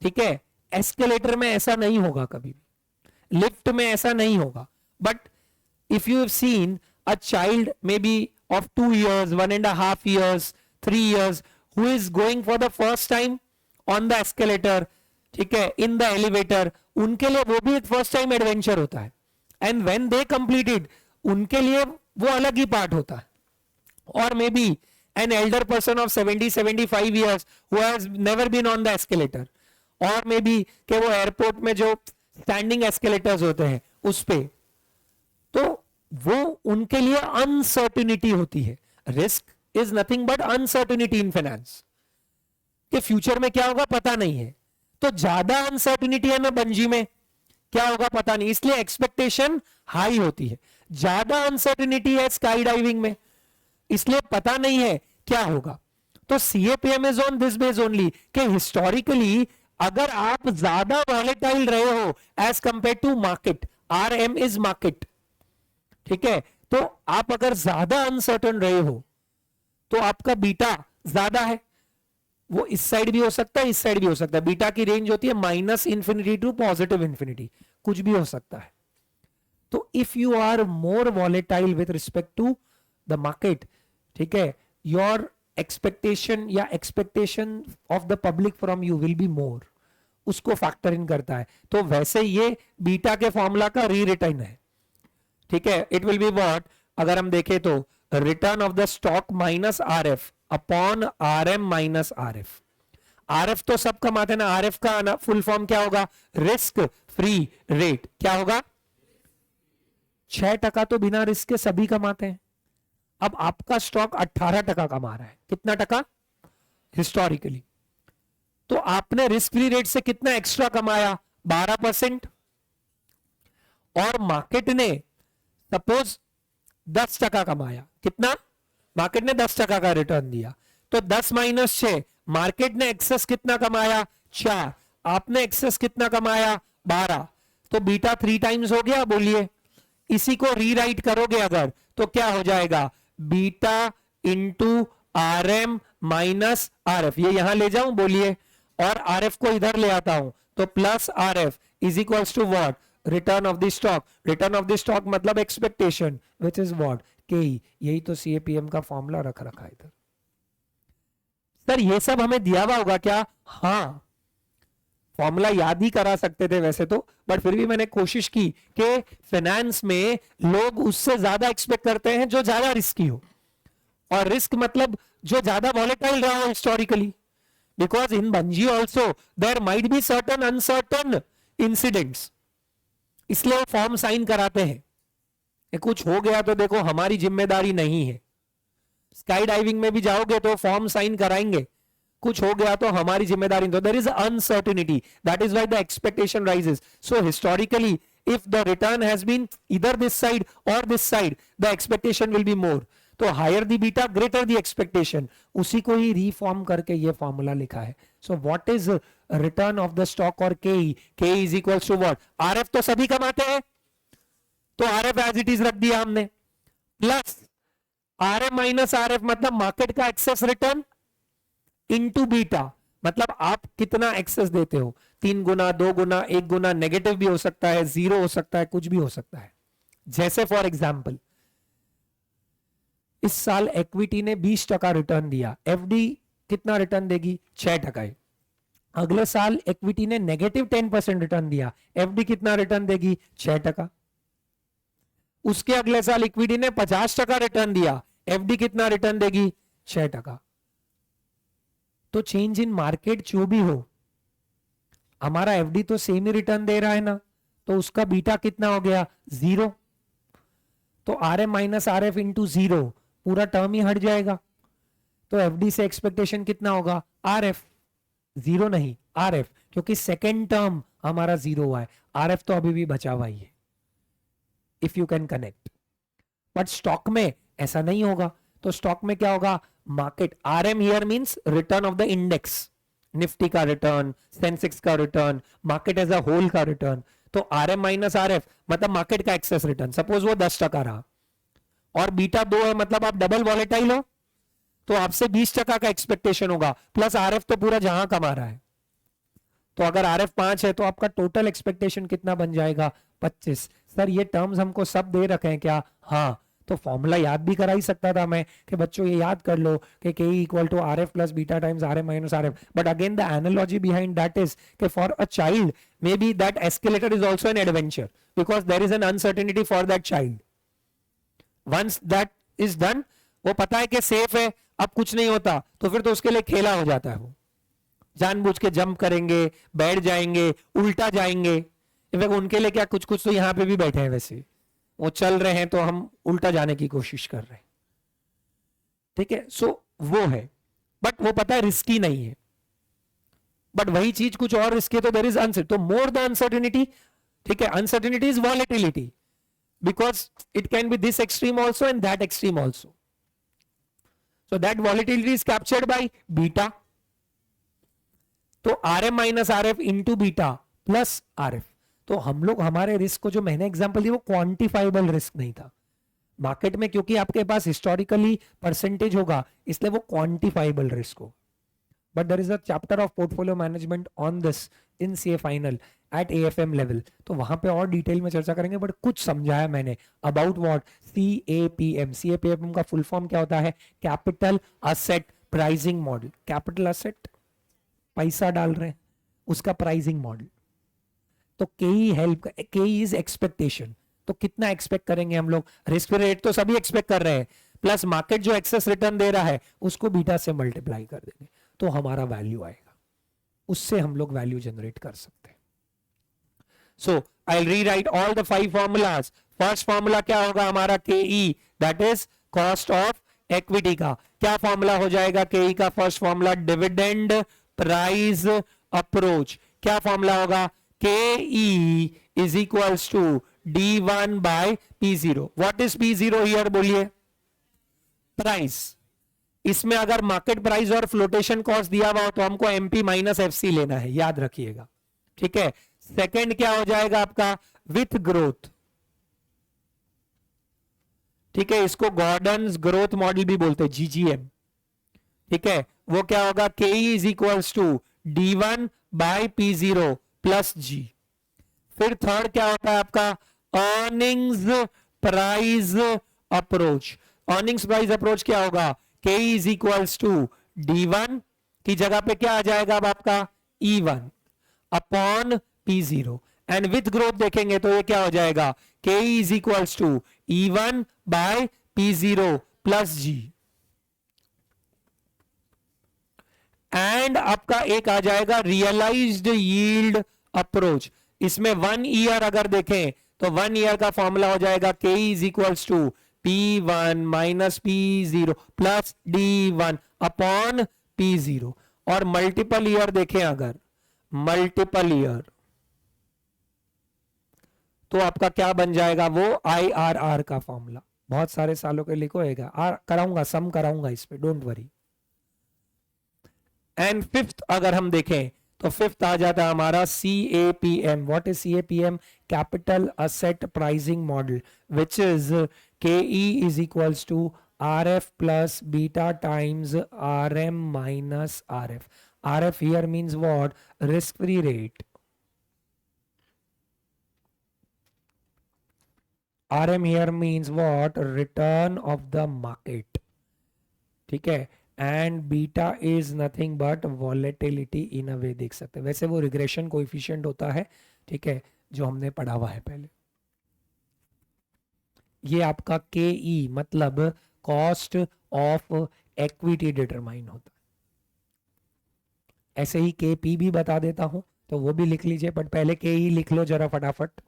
ठीक है। एस्केलेटर में ऐसा नहीं होगा कभी भी, लिफ्ट में ऐसा नहीं होगा। But if you have seen a child may be of 2 years, 1.5 years, 3 years, who is going for the first time on the escalator, ठीक है, in the elevator, उनके लिए वो भी एक फर्स्ट टाइम एडवेंचर होता है। एंड व्हेन दे कंप्लीटेड, उनके लिए वो अलग ही पार्ट होता है। और may be an elder person of 70-75 years who has never been on the escalator, और मे बी कि वो एयरपोर्ट में जो स्टैंडिंग एस्केलेटर्स होते हैं उस पे, तो वो उनके लिए अनसर्टिनिटी होती है। Risk is nothing but uncertainty in finance, कि फ्यूचर में क्या होगा पता नहीं है। तो ज्यादा अनसर्टिनिटी है ना बंजी में, क्या होगा पता नहीं, इसलिए एक्सपेक्टेशन हाई होती है। ज्यादा अनसर्टिनिटी है स्काई डाइविंग में, इसलिए पता नहीं है क्या होगा। तो CAPM is on this base only कि हिस्टोरिकली अगर आप ज्यादा वॉलेटाइल रहे हो as compare to market, RM is market, ठीक है, तो आप अगर ज्यादा अनसर्टन रहे हो तो आपका बीटा ज्यादा है। वो इस साइड भी हो सकता है, इस साइड भी हो सकता है। बीटा की रेंज होती है -∞ टू +∞, कुछ भी हो सकता है। तो if you are more volatile with respect to the market, ठीक है, योर एक्सपेक्टेशन या expectation of the public from you will be more, उसको फैक्टर इन करता है। तो वैसे ये बीटा के फॉर्मूला का री रिटर्न है, ठीक है। इट विल बी व्हाट, अगर हम देखें तो return of the stock minus RF upon RM minus RF. RF तो सब कमाते हैं ना, आरएफ का फुल फॉर्म क्या होगा? Risk free rate. क्या होगा? 6% तो बिना रिस्क के सभी कमाते हैं। अब आपका स्टॉक 18% कमा रहा है, कितना टका हिस्टोरिकली? तो आपने रिस्क फ्री रेट से कितना एक्स्ट्रा कमाया? 12%। और मार्केट ने सपोज 10% कमाया, कितना? मार्केट ने 10% का रिटर्न दिया, तो 10 - 6, मार्केट ने एक्सेस कितना कमाया? 4, आपने एक्सेस कितना कमाया? 12, तो बीटा 3 टाइम्स हो गया। बोलिए, इसी को रीराइट करोगे अगर तो क्या हो जाएगा? Beta into RM minus RF. ये यहां ले जाऊं? बोलिए, और आरएफ को इधर ले आता हूं तो plus RF is equals to what? Return of the stock. Return of the stock मतलब expectation, which is what? K. यही तो सीएपीएम का फॉर्मूला रख रखा है इधर। सर ये सब हमें दिया हुआ होगा क्या? हाँ, फॉर्मूला याद ही करा सकते थे वैसे तो, बट फिर भी मैंने कोशिश की कि फाइनेंस में लोग उससे ज्यादा एक्सपेक्ट करते हैं जो ज्यादा रिस्की हो, और रिस्क मतलब जो ज्यादा वॉलेटाइल रहा हो historically. because in Bungie also there might be certain uncertain incidents, इसलिए वो फॉर्म साइन कराते हैं। कुछ हो गया तो देखो हमारी जिम्मेदारी नहीं है। स्काई डाइविंग में भी जाओगे तो फॉर्म साइन कराएंगे, कुछ हो गया तो हमारी जिम्मेदारी। तो there is uncertainty, that is why the expectation rises. So historically if the return has been either this side or this side, the expectation will be more. तो higher the beta, greater the expectation. उसी को ही reform करके ये formula लिखा है। So what is return of the stock or KE? KE is equals to what? RF तो सभी कमाते हैं, तो RF as it is रख दिया हमने, प्लस RM माइनस RF मतलब मार्केट का एक्सेस रिटर्न इनटू बीटा, मतलब आप कितना एक्सेस देते हो, 3 गुना, 2 गुना, 1 गुना, नेगेटिव भी हो सकता है, 0 हो सकता है, कुछ भी हो सकता है। जैसे फॉर एग्जाम्पल इस साल इक्विटी ने 20% रिटर्न दिया, एफडी कितना रिटर्न देगी, 6%। अगले साल इक्विटी ने नेगेटिव 10% रिटर्न दिया, एफडी कितना रिटर्न देगी, 6%। उसके अगले साल इक्विटी ने 50% रिटर्न दिया, एफडी कितना रिटर्न देगी, 6%। तो चेंज इन मार्केट जो भी हो, हमारा एफडी तो सेम ही रिटर्न दे रहा है ना, तो उसका बीटा कितना हो गया, 0। तो आरएम माइनस आरएफ इंटू 0, पूरा टर्म ही हट जाएगा। तो एफडी से एक्सपेक्टेशन कितना होगा, आरएफ, 0 नहीं आरएफ, क्योंकि सेकेंड टर्म हमारा 0 हुआ है, आरएफ तो अभी भी बचा हुआ ही है, if you can connect. But stock में ऐसा नहीं होगा। तो स्टॉक में क्या होगा, market, RM here means return of the index, Nifty का रिटर्न, सेंसेक्स का return, market as a whole का रिटर्न। तो आरएम माइनस आरएफ मतलब मार्केट का एक्सेस रिटर्न, सपोज वो 10% रहा और बीटा 2 है, मतलब आप डबल वॉलेटाइल हो, तो आपसे 20% का एक्सपेक्टेशन होगा, प्लस आरएफ तो पूरा जहां कमा रहा है। तो अगर आरएफ 5 है तो आपका टोटल एक्सपेक्टेशन कितना बन जाएगा, 25। सर ये टर्म्स हमको सब दे रखे हैं क्या, हाँ। तो फॉर्मूला याद भी करा ही सकता था मैं कि बच्चों ये याद कर लो कि K equal to RF plus beta times RM minus RF. But again the analogy behind that is कि for a child maybe that escalator is also an adventure, because there is an uncertainty for that child. Once that is done, वो पता है कि safe है, अब कुछ नहीं होता, तो फिर तो उसके लिए खेला हो जाता है। वो जानबूझ के जंप करेंगे, बैठ जाएंगे, उल्टा जाएंगे। इनफैक्ट उनके लिए क्या, कुछ कुछ तो यहां पे भी बैठे हैं, वैसे वो चल रहे हैं तो हम उल्टा जाने की कोशिश कर रहे हैं, ठीक है। सो वो है, बट वो पता है रिस्की नहीं है, बट वही चीज कुछ और रिस्की है, तो देयर इज अनसर्टेनिटी। तो मोर द अनसर्टेनिटी, ठीक है, uncertainty is volatility, because it can be this extreme also and that extreme also. So that volatility is captured by beta. तो RM minus RF into beta plus RF. तो हम लोग, हमारे risk को जो मैंने एग्जांपल दी वो क्वांटिफाइबल रिस्क नहीं था मार्केट में, क्योंकि आपके पास हिस्टोरिकली परसेंटेज होगा, इसलिए वो क्वांटिफाइबल रिस्क हो। But there is a chapter of portfolio management on this in CA final at AFM level, तो वहां पे और डिटेल में चर्चा करेंगे। बट कुछ समझाया मैंने अबाउट व्हाट सीएपीएम। सीएपीएम का फुल फॉर्म क्या होता है, capital asset pricing model. Capital asset पैसा डाल रहे हैं, उसका प्राइसिंग मॉडल। तो केई हेल्प, केई इज एक्सपेक्टेशन, तो कितना एक्सपेक्ट करेंगे हम लोग, रिस्क रेट तो सभी एक्सपेक्ट कर रहे हैं, प्लस मार्केट जो एक्सेस रिटर्न दे रहा है उसको बीटा से मल्टीप्लाई कर देंगे, तो हमारा वैल्यू आएगा, उससे हम लोग वैल्यू जनरेट कर सकते हैं। So I will rewrite all the 5 formulas. First formula क्या होगा हमारा, KE, that is cost of equity का। क्या फॉर्मूला हो जाएगा केई का, first formula dividend price approach. क्या फॉर्मूला होगा, KE is equals to D1 by P0. What is P0 here बोलिए, प्राइस। इसमें अगर मार्केट प्राइस और फ्लोटेशन कॉस्ट दिया हुआ हो तो हमको MP माइनस FC लेना है, याद रखिएगा, ठीक है। सेकंड क्या हो जाएगा आपका, विथ ग्रोथ, ठीक है, इसको गॉर्डन्स ग्रोथ मॉडल भी बोलते हैं, GGM, ठीक है। वो क्या होगा, KE is equals to D1 by P0 plus G. फिर थर्ड क्या होता है आपका, earnings price approach. Earnings price approach क्या होगा, के इज इक्वल्स टू D1 की जगह पे क्या आ जाएगा अब आपका, E1 upon P0। And with growth देखेंगे तो ये क्या हो जाएगा, K is equals to E1 by P0 plus G. And आपका एक आ जाएगा रियलाइज्ड यील्ड अप्रोच। इसमें 1 ईयर अगर देखें तो 1 ईयर का फॉर्मूला हो जाएगा K is equals to P1 minus P0 plus D1 upon P0। और मल्टीपल ईयर देखें अगर मल्टीपल ईयर तो आपका क्या बन जाएगा वो IRR का फॉर्मूला। बहुत सारे सालों के लिखोएगा कराऊंगा सम कराऊंगा इस पे, डोंट वरी। एंड फिफ्थ अगर हम देखें तो फिफ्थ आ जाता है हमारा CAPM। What is CAPM? Capital asset pricing model, which is KE is equals to RF plus beta times RM minus RF। RF here means what? Risk free rate. RM here means what? Return of the market. ठीक है। And beta is nothing but volatility in a way, देख सकते हैं वैसे वो regression coefficient होता है, ठीक है, जो हमने पढ़ा हुआ है पहले। ये आपका के ई मतलब कॉस्ट ऑफ इक्विटी डिटरमाइन होता है। ऐसे ही के पी भी बता देता हूं तो वो भी लिख लीजिए, बट पहले के ई लिख लो जरा फटाफट।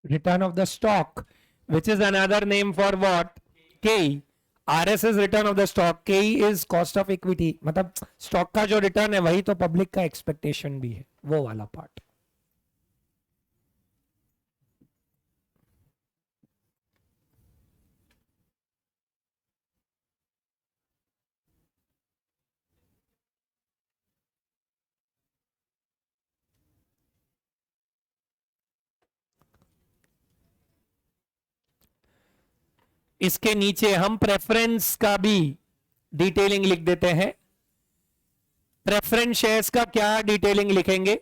Return of the stock, which is another name for what? KE. RS is return of the stock, KE is cost of equity। मतलब स्टॉक का जो रिटर्न है वही तो पब्लिक का एक्सपेक्टेशन भी है, वो वाला पार्ट। इसके नीचे हम प्रेफरेंस का भी डिटेलिंग लिख देते हैं। प्रेफरेंस शेयर्स का क्या डिटेलिंग लिखेंगे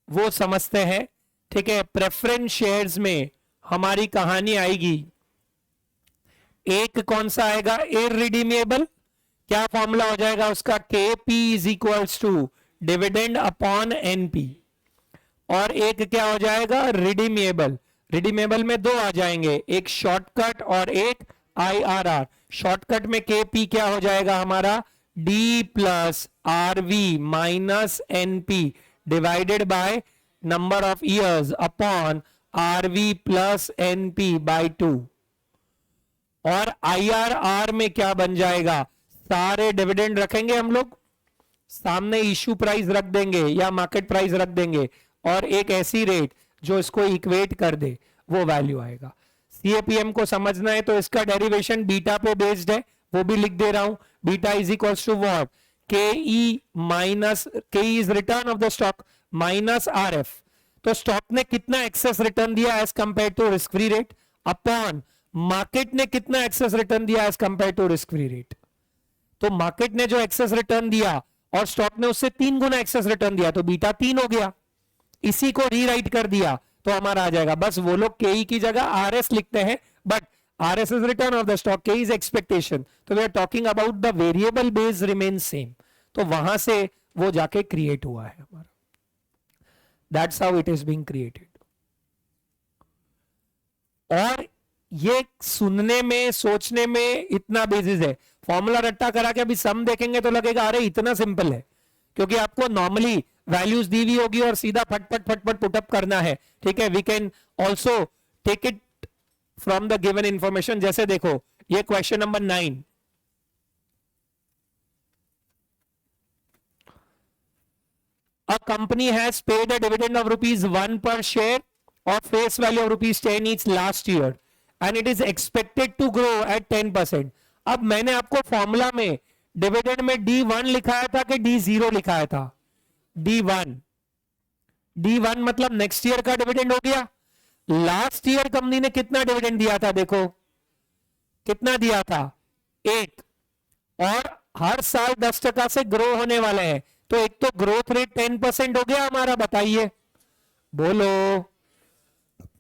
वो समझते हैं, ठीक है। प्रेफरेंस शेयर्स में हमारी कहानी आएगी, एक कौन सा आएगा? इररिडीमेबल। क्या फॉर्मूला हो जाएगा उसका? K P is equals to dividend upon NP. और एक क्या हो जाएगा? रिडीमेबल। रिडीमेबल में दो आ जाएंगे, एक शॉर्टकट और एक IRR। शॉर्टकट में के पी क्या हो जाएगा हमारा? D plus RV minus NP divided by number of years upon RV plus NP by 2। और IRR में क्या बन जाएगा? सारे डिविडेंड रखेंगे हम लोग, सामने इश्यू प्राइस रख देंगे या मार्केट प्राइस रख देंगे, और एक ऐसी रेट जो इसको इक्वेट कर दे, वो वैल्यू आएगा। CAPM को समझना है तो इसका डेरिवेशन बीटा पे बेस्ड है, वो भी लिख दे रहा हूं। Beta is equals to what? KE minus KE is return of the stock minus RF। तो स्टॉक ने कितना एक्सेस रिटर्न दिया as compare to risk free rate, upon market ने कितना एक्सेस रिटर्न दिया as compare to risk free rate. तो market ने जो एक्सेस रिटर्न दिया और स्टॉक ने उससे 3 गुना एक्सेस रिटर्न दिया, तो बीटा 3 हो गया। इसी को रीराइट कर दिया तो हमारा आ जाएगा, बस वो लोग KE की जगह RS लिखते हैं, but RS is return of the stock, KE is expectation. तो we are talking about the variable base remain same. तो वहां से वो जाके क्रिएट हुआ है हमारा। That's how it is being created. और ये सुनने में सोचने में इतना बेसिस है, फॉर्मूला रट्टा करा के अभी सम देखेंगे तो लगेगा अरे इतना सिंपल है, क्योंकि आपको नॉर्मली वैल्यूज दी हुई होगी और सीधा फटफट फटफट पुटअप करना है। ठीक है, we can also take it from the given information. जैसे देखो ये question number 9, a company has paid a dividend of ₹1 per share of face value of ₹10 each last year and it is expected to grow at 10%। अब मैंने आपको formula में dividend में D1 लिखाया था कि D0 लिखाया था? D1। D1 मतलब नेक्स्ट ईयर का डिविडेंड हो गया। लास्ट ईयर कंपनी ने कितना डिविडेंड दिया था? देखो कितना दिया था, 8, और हर साल 10% से ग्रो होने वाले हैं, तो एक तो ग्रोथ रेट 10% हो गया हमारा, बताइए बोलो।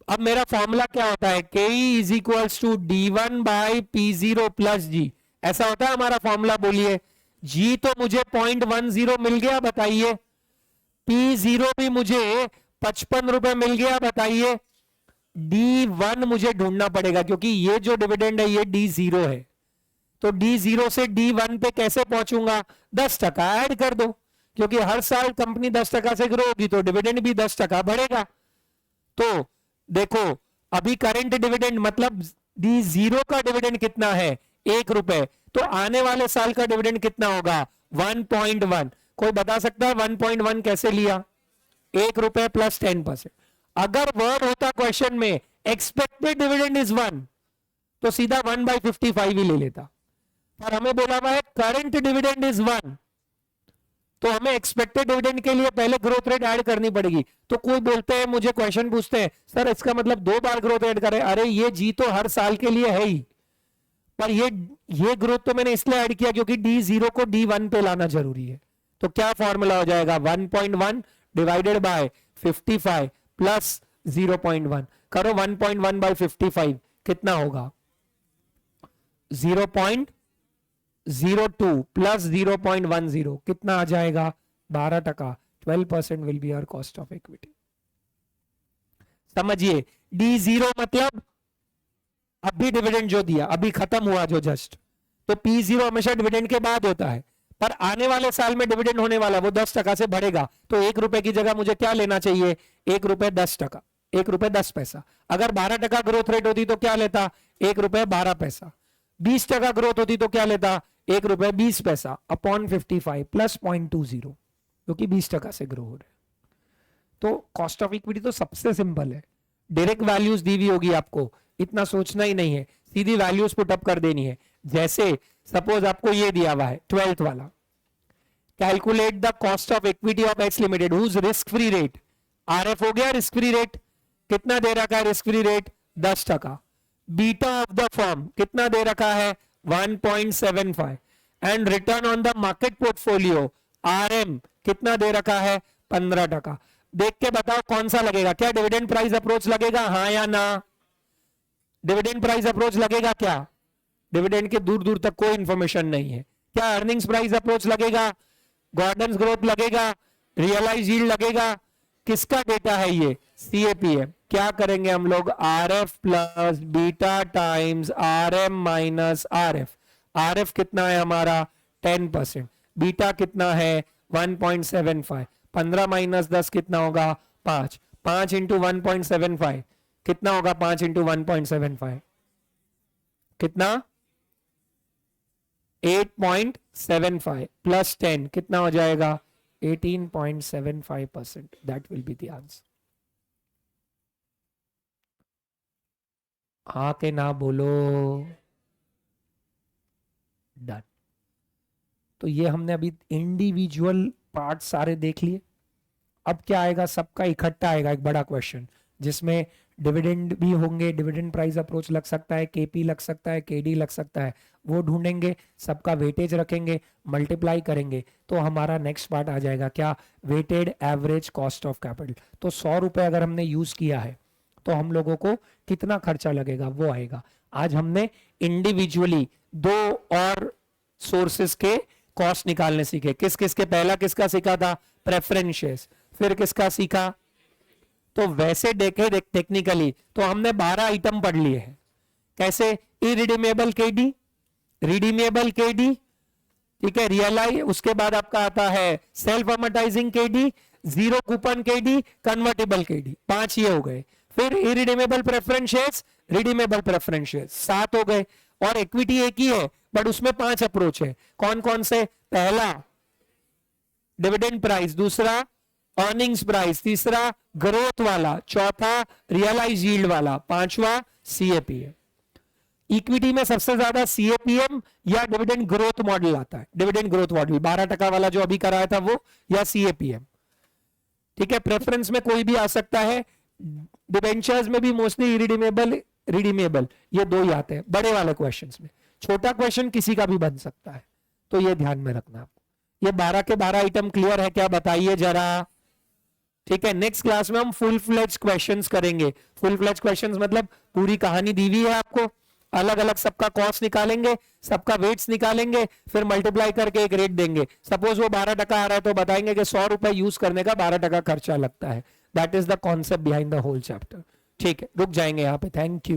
अब मेरा फॉर्मूला क्या होता है, K is equals to D1 by P0 plus G, ऐसा होता है हमारा फॉर्मूला, बोलिए। जी तो मुझे 0.10 मिल गया, बताइए। P0 भी मुझे 55 रुपए मिल गया, बताइए। D1 मुझे ढूंढना पड़ेगा, क्योंकि ये जो डिविडेंड है ये D0 है, तो D0 से D1 पे कैसे पहुंचूंगा? 10% ऐड कर दो, क्योंकि हर साल कंपनी 10% से ग्रो होगी तो डिविडेंड भी 10% बढ़ेगा। तो देखो अभी करंट डिविडेंड मतलब D0 का डिविडेंड कितना है? 1 रुपए, तो आने वाले साल का डिविडेंड कितना होगा? 1.1। कोई बता सकता है 1.1 कैसे लिया? 1 रुपए प्लस 10%। अगर वर्ड होता क्वेश्चन में एक्सपेक्टेड डिविडेंड इज 1, तो सीधा 1/55 ही ले लेता, पर हमें बोला हुआ है करंट डिविडेंड इज 1, तो हमें एक्सपेक्टेड डिविडेंड के लिए पहले ग्रोथ रेट ऐड करनी पड़ेगी। तो कोई बोलते हैं, मुझे क्वेश्चन पूछते हैं, सर इसका मतलब 2 बार ग्रोथ ऐड करें? अरे ये जी तो हर साल के लिए है ही, पर ये ग्रोथ तो मैंने इसलिए ऐड किया क्योंकि D0 को D1 पे लाना जरूरी है। तो क्या फॉर्मूला हो जाएगा? 1.1 डिवाइडेड बाय 55 प्लस 0.1 करो। 1.1 बाय 55 कितना होगा? 0.02 प्लस 0.10 कितना आ जाएगा? 12%। 12% will be our cost of equity. समझिए, D0 मतलब अभी डिविडेंड जो दिया, अभी खत्म हुआ जो जस्ट, तो P0 हमेशा डिविडेंड के बाद होता है, पर आने वाले साल में डिविडेंड होने वाला वो 10% से बढ़ेगा, तो 1 रुपए की जगह मुझे क्या लेना चाहिए? 1 रुपए 10%, 1 रुपए 10 पैसा। अगर 12% ग्रोथ रेट होती तो क्या लेता? 1 रुपए 12 पैसा। 20% ग्रोथ होती तो क्या लेता? 1 रुपए 20 पैसा अपॉन 55 प्लस 0.20, क्योंकि 20% से ग्रो हो रहे। तो कॉस्ट ऑफ इक्विटी तो सबसे सिंपल है, डायरेक्ट वैल्यूज दी हुई होगी आपको, इतना सोचना ही नहीं है, सीधी वैल्यूज पुट अप कर देनी है। जैसे सपोज आपको ये दिया हुआ है 12th वाला, calculate the cost of equity of X limited whose risk free rate, RF हो गया रिस्क फ्री रेट, कितना दे रखा है risk free rate? 10%। Beta of the firm कितना दे रखा है? 1.75। And return on the market portfolio RM कितना दे रखा है? 15%। देख के बताओ कौन सा लगेगा? क्या डिविडेंड प्राइस अप्रोच लगेगा, हाँ या ना? डिविडेंड प्राइस अप्रोच लगेगा क्या? डिविडेंड के दूर दूर तक कोई इंफॉर्मेशन नहीं है। क्या अर्निंग्स प्राइस अप्रोच लगेगा? गवर्नेंस ग्रोथ लगेगा? रियलाइज यील्ड लगेगा? किसका डेटा है ये? CAPM। क्या करेंगे हम लोग? RF plus beta times RM minus RF। RF कितना है हमारा? 10%। बीटा कितना है? 1.75। 15 माइनस 10 कितना होगा? 5। 5 इंटू 1.75 कितना होगा? 5 इंटू 1.75 कितना? 8.75 प्लस 10 कितना हो जाएगा? 18.75%। That will be the answer. हाँ के ना बोलो। डन। तो ये हमने अभी इंडिविजुअल पार्ट सारे देख लिए। अब क्या आएगा? सबका इकट्ठा आएगा एक बड़ा क्वेश्चन, जिसमें डिविडेंड भी होंगे, डिविडेंड प्राइस अप्रोच लग सकता है, केपी लग सकता है, केडी लग सकता है, वो ढूंढेंगे, सबका वेटेज रखेंगे, मल्टीप्लाई करेंगे, तो हमारा नेक्स्ट पार्ट आ जाएगा क्या? Weighted average cost of capital. तो 100 रुपए अगर हमने यूज किया है तो हम लोगों को कितना खर्चा लगेगा वो आएगा। आज हमने इंडिविजुअली 2 और सोर्सेस के कॉस्ट निकालने सीखे। किस किस के? पहला किसका सीखा था? Preference shares. फिर किसका सीखा? तो वैसे देखे टेक्निकली तो हमने 12 आइटम पढ़ लिए हैं। कैसे? इरिडीमेबल केडी, रिडीमेबल केडी, ठीक है, रियलाइज, उसके बाद आपका आता है self amortising KD, zero coupon KD, convertible KD, 5 ये हो गए। फिर irredeemable preference shares, redeemable preference shares, 7 हो गए। और इक्विटी एक ही है बट उसमें 5 अप्रोच है। कौन कौन से? पहला डिविडेंड प्राइस, दूसरा अर्निंग्स प्राइस, तीसरा ग्रोथ वाला, चौथा रियलाइज यील्ड वाला, पांचवा सीएपीएम। इक्विटी में सबसे ज्यादा सीएपीएम या डिविडेंड ग्रोथ मॉडल आता है, डिविडेंड ग्रोथ मॉडल 12% वाला जो अभी कराया था वो, या सीएपीएम, ठीक है। प्रेफरेंस में कोई भी आ सकता है, डिबेंचर्स में भी मोस्टली इरिडीमेबल, रिडीमेबल, ये 2 ही आते हैं बड़े वाले क्वेश्चंस में। छोटा क्वेश्चन किसी का भी बन सकता है, तो ये ध्यान में रखना आपको। ये 12 के 12 आइटम क्लियर है क्या? बताइए जरा, ठीक है। नेक्स्ट क्लास में हम फुल फ्लेज क्वेश्चंस करेंगे। फुल फ्लेज क्वेश्चंस मतलब पूरी कहानी दी हुई है आपको, अलग अलग सबका कॉस्ट निकालेंगे, सबका वेट्स निकालेंगे, फिर मल्टीप्लाई करके एक रेट देंगे। सपोज वो 12% आ रहा है तो बताएंगे कि 100 रुपए यूज करने का 12% खर्चा लगता है। That is the concept behind the whole chapter. ठीक है, रुक जाएंगे यहाँ पे। Thank you.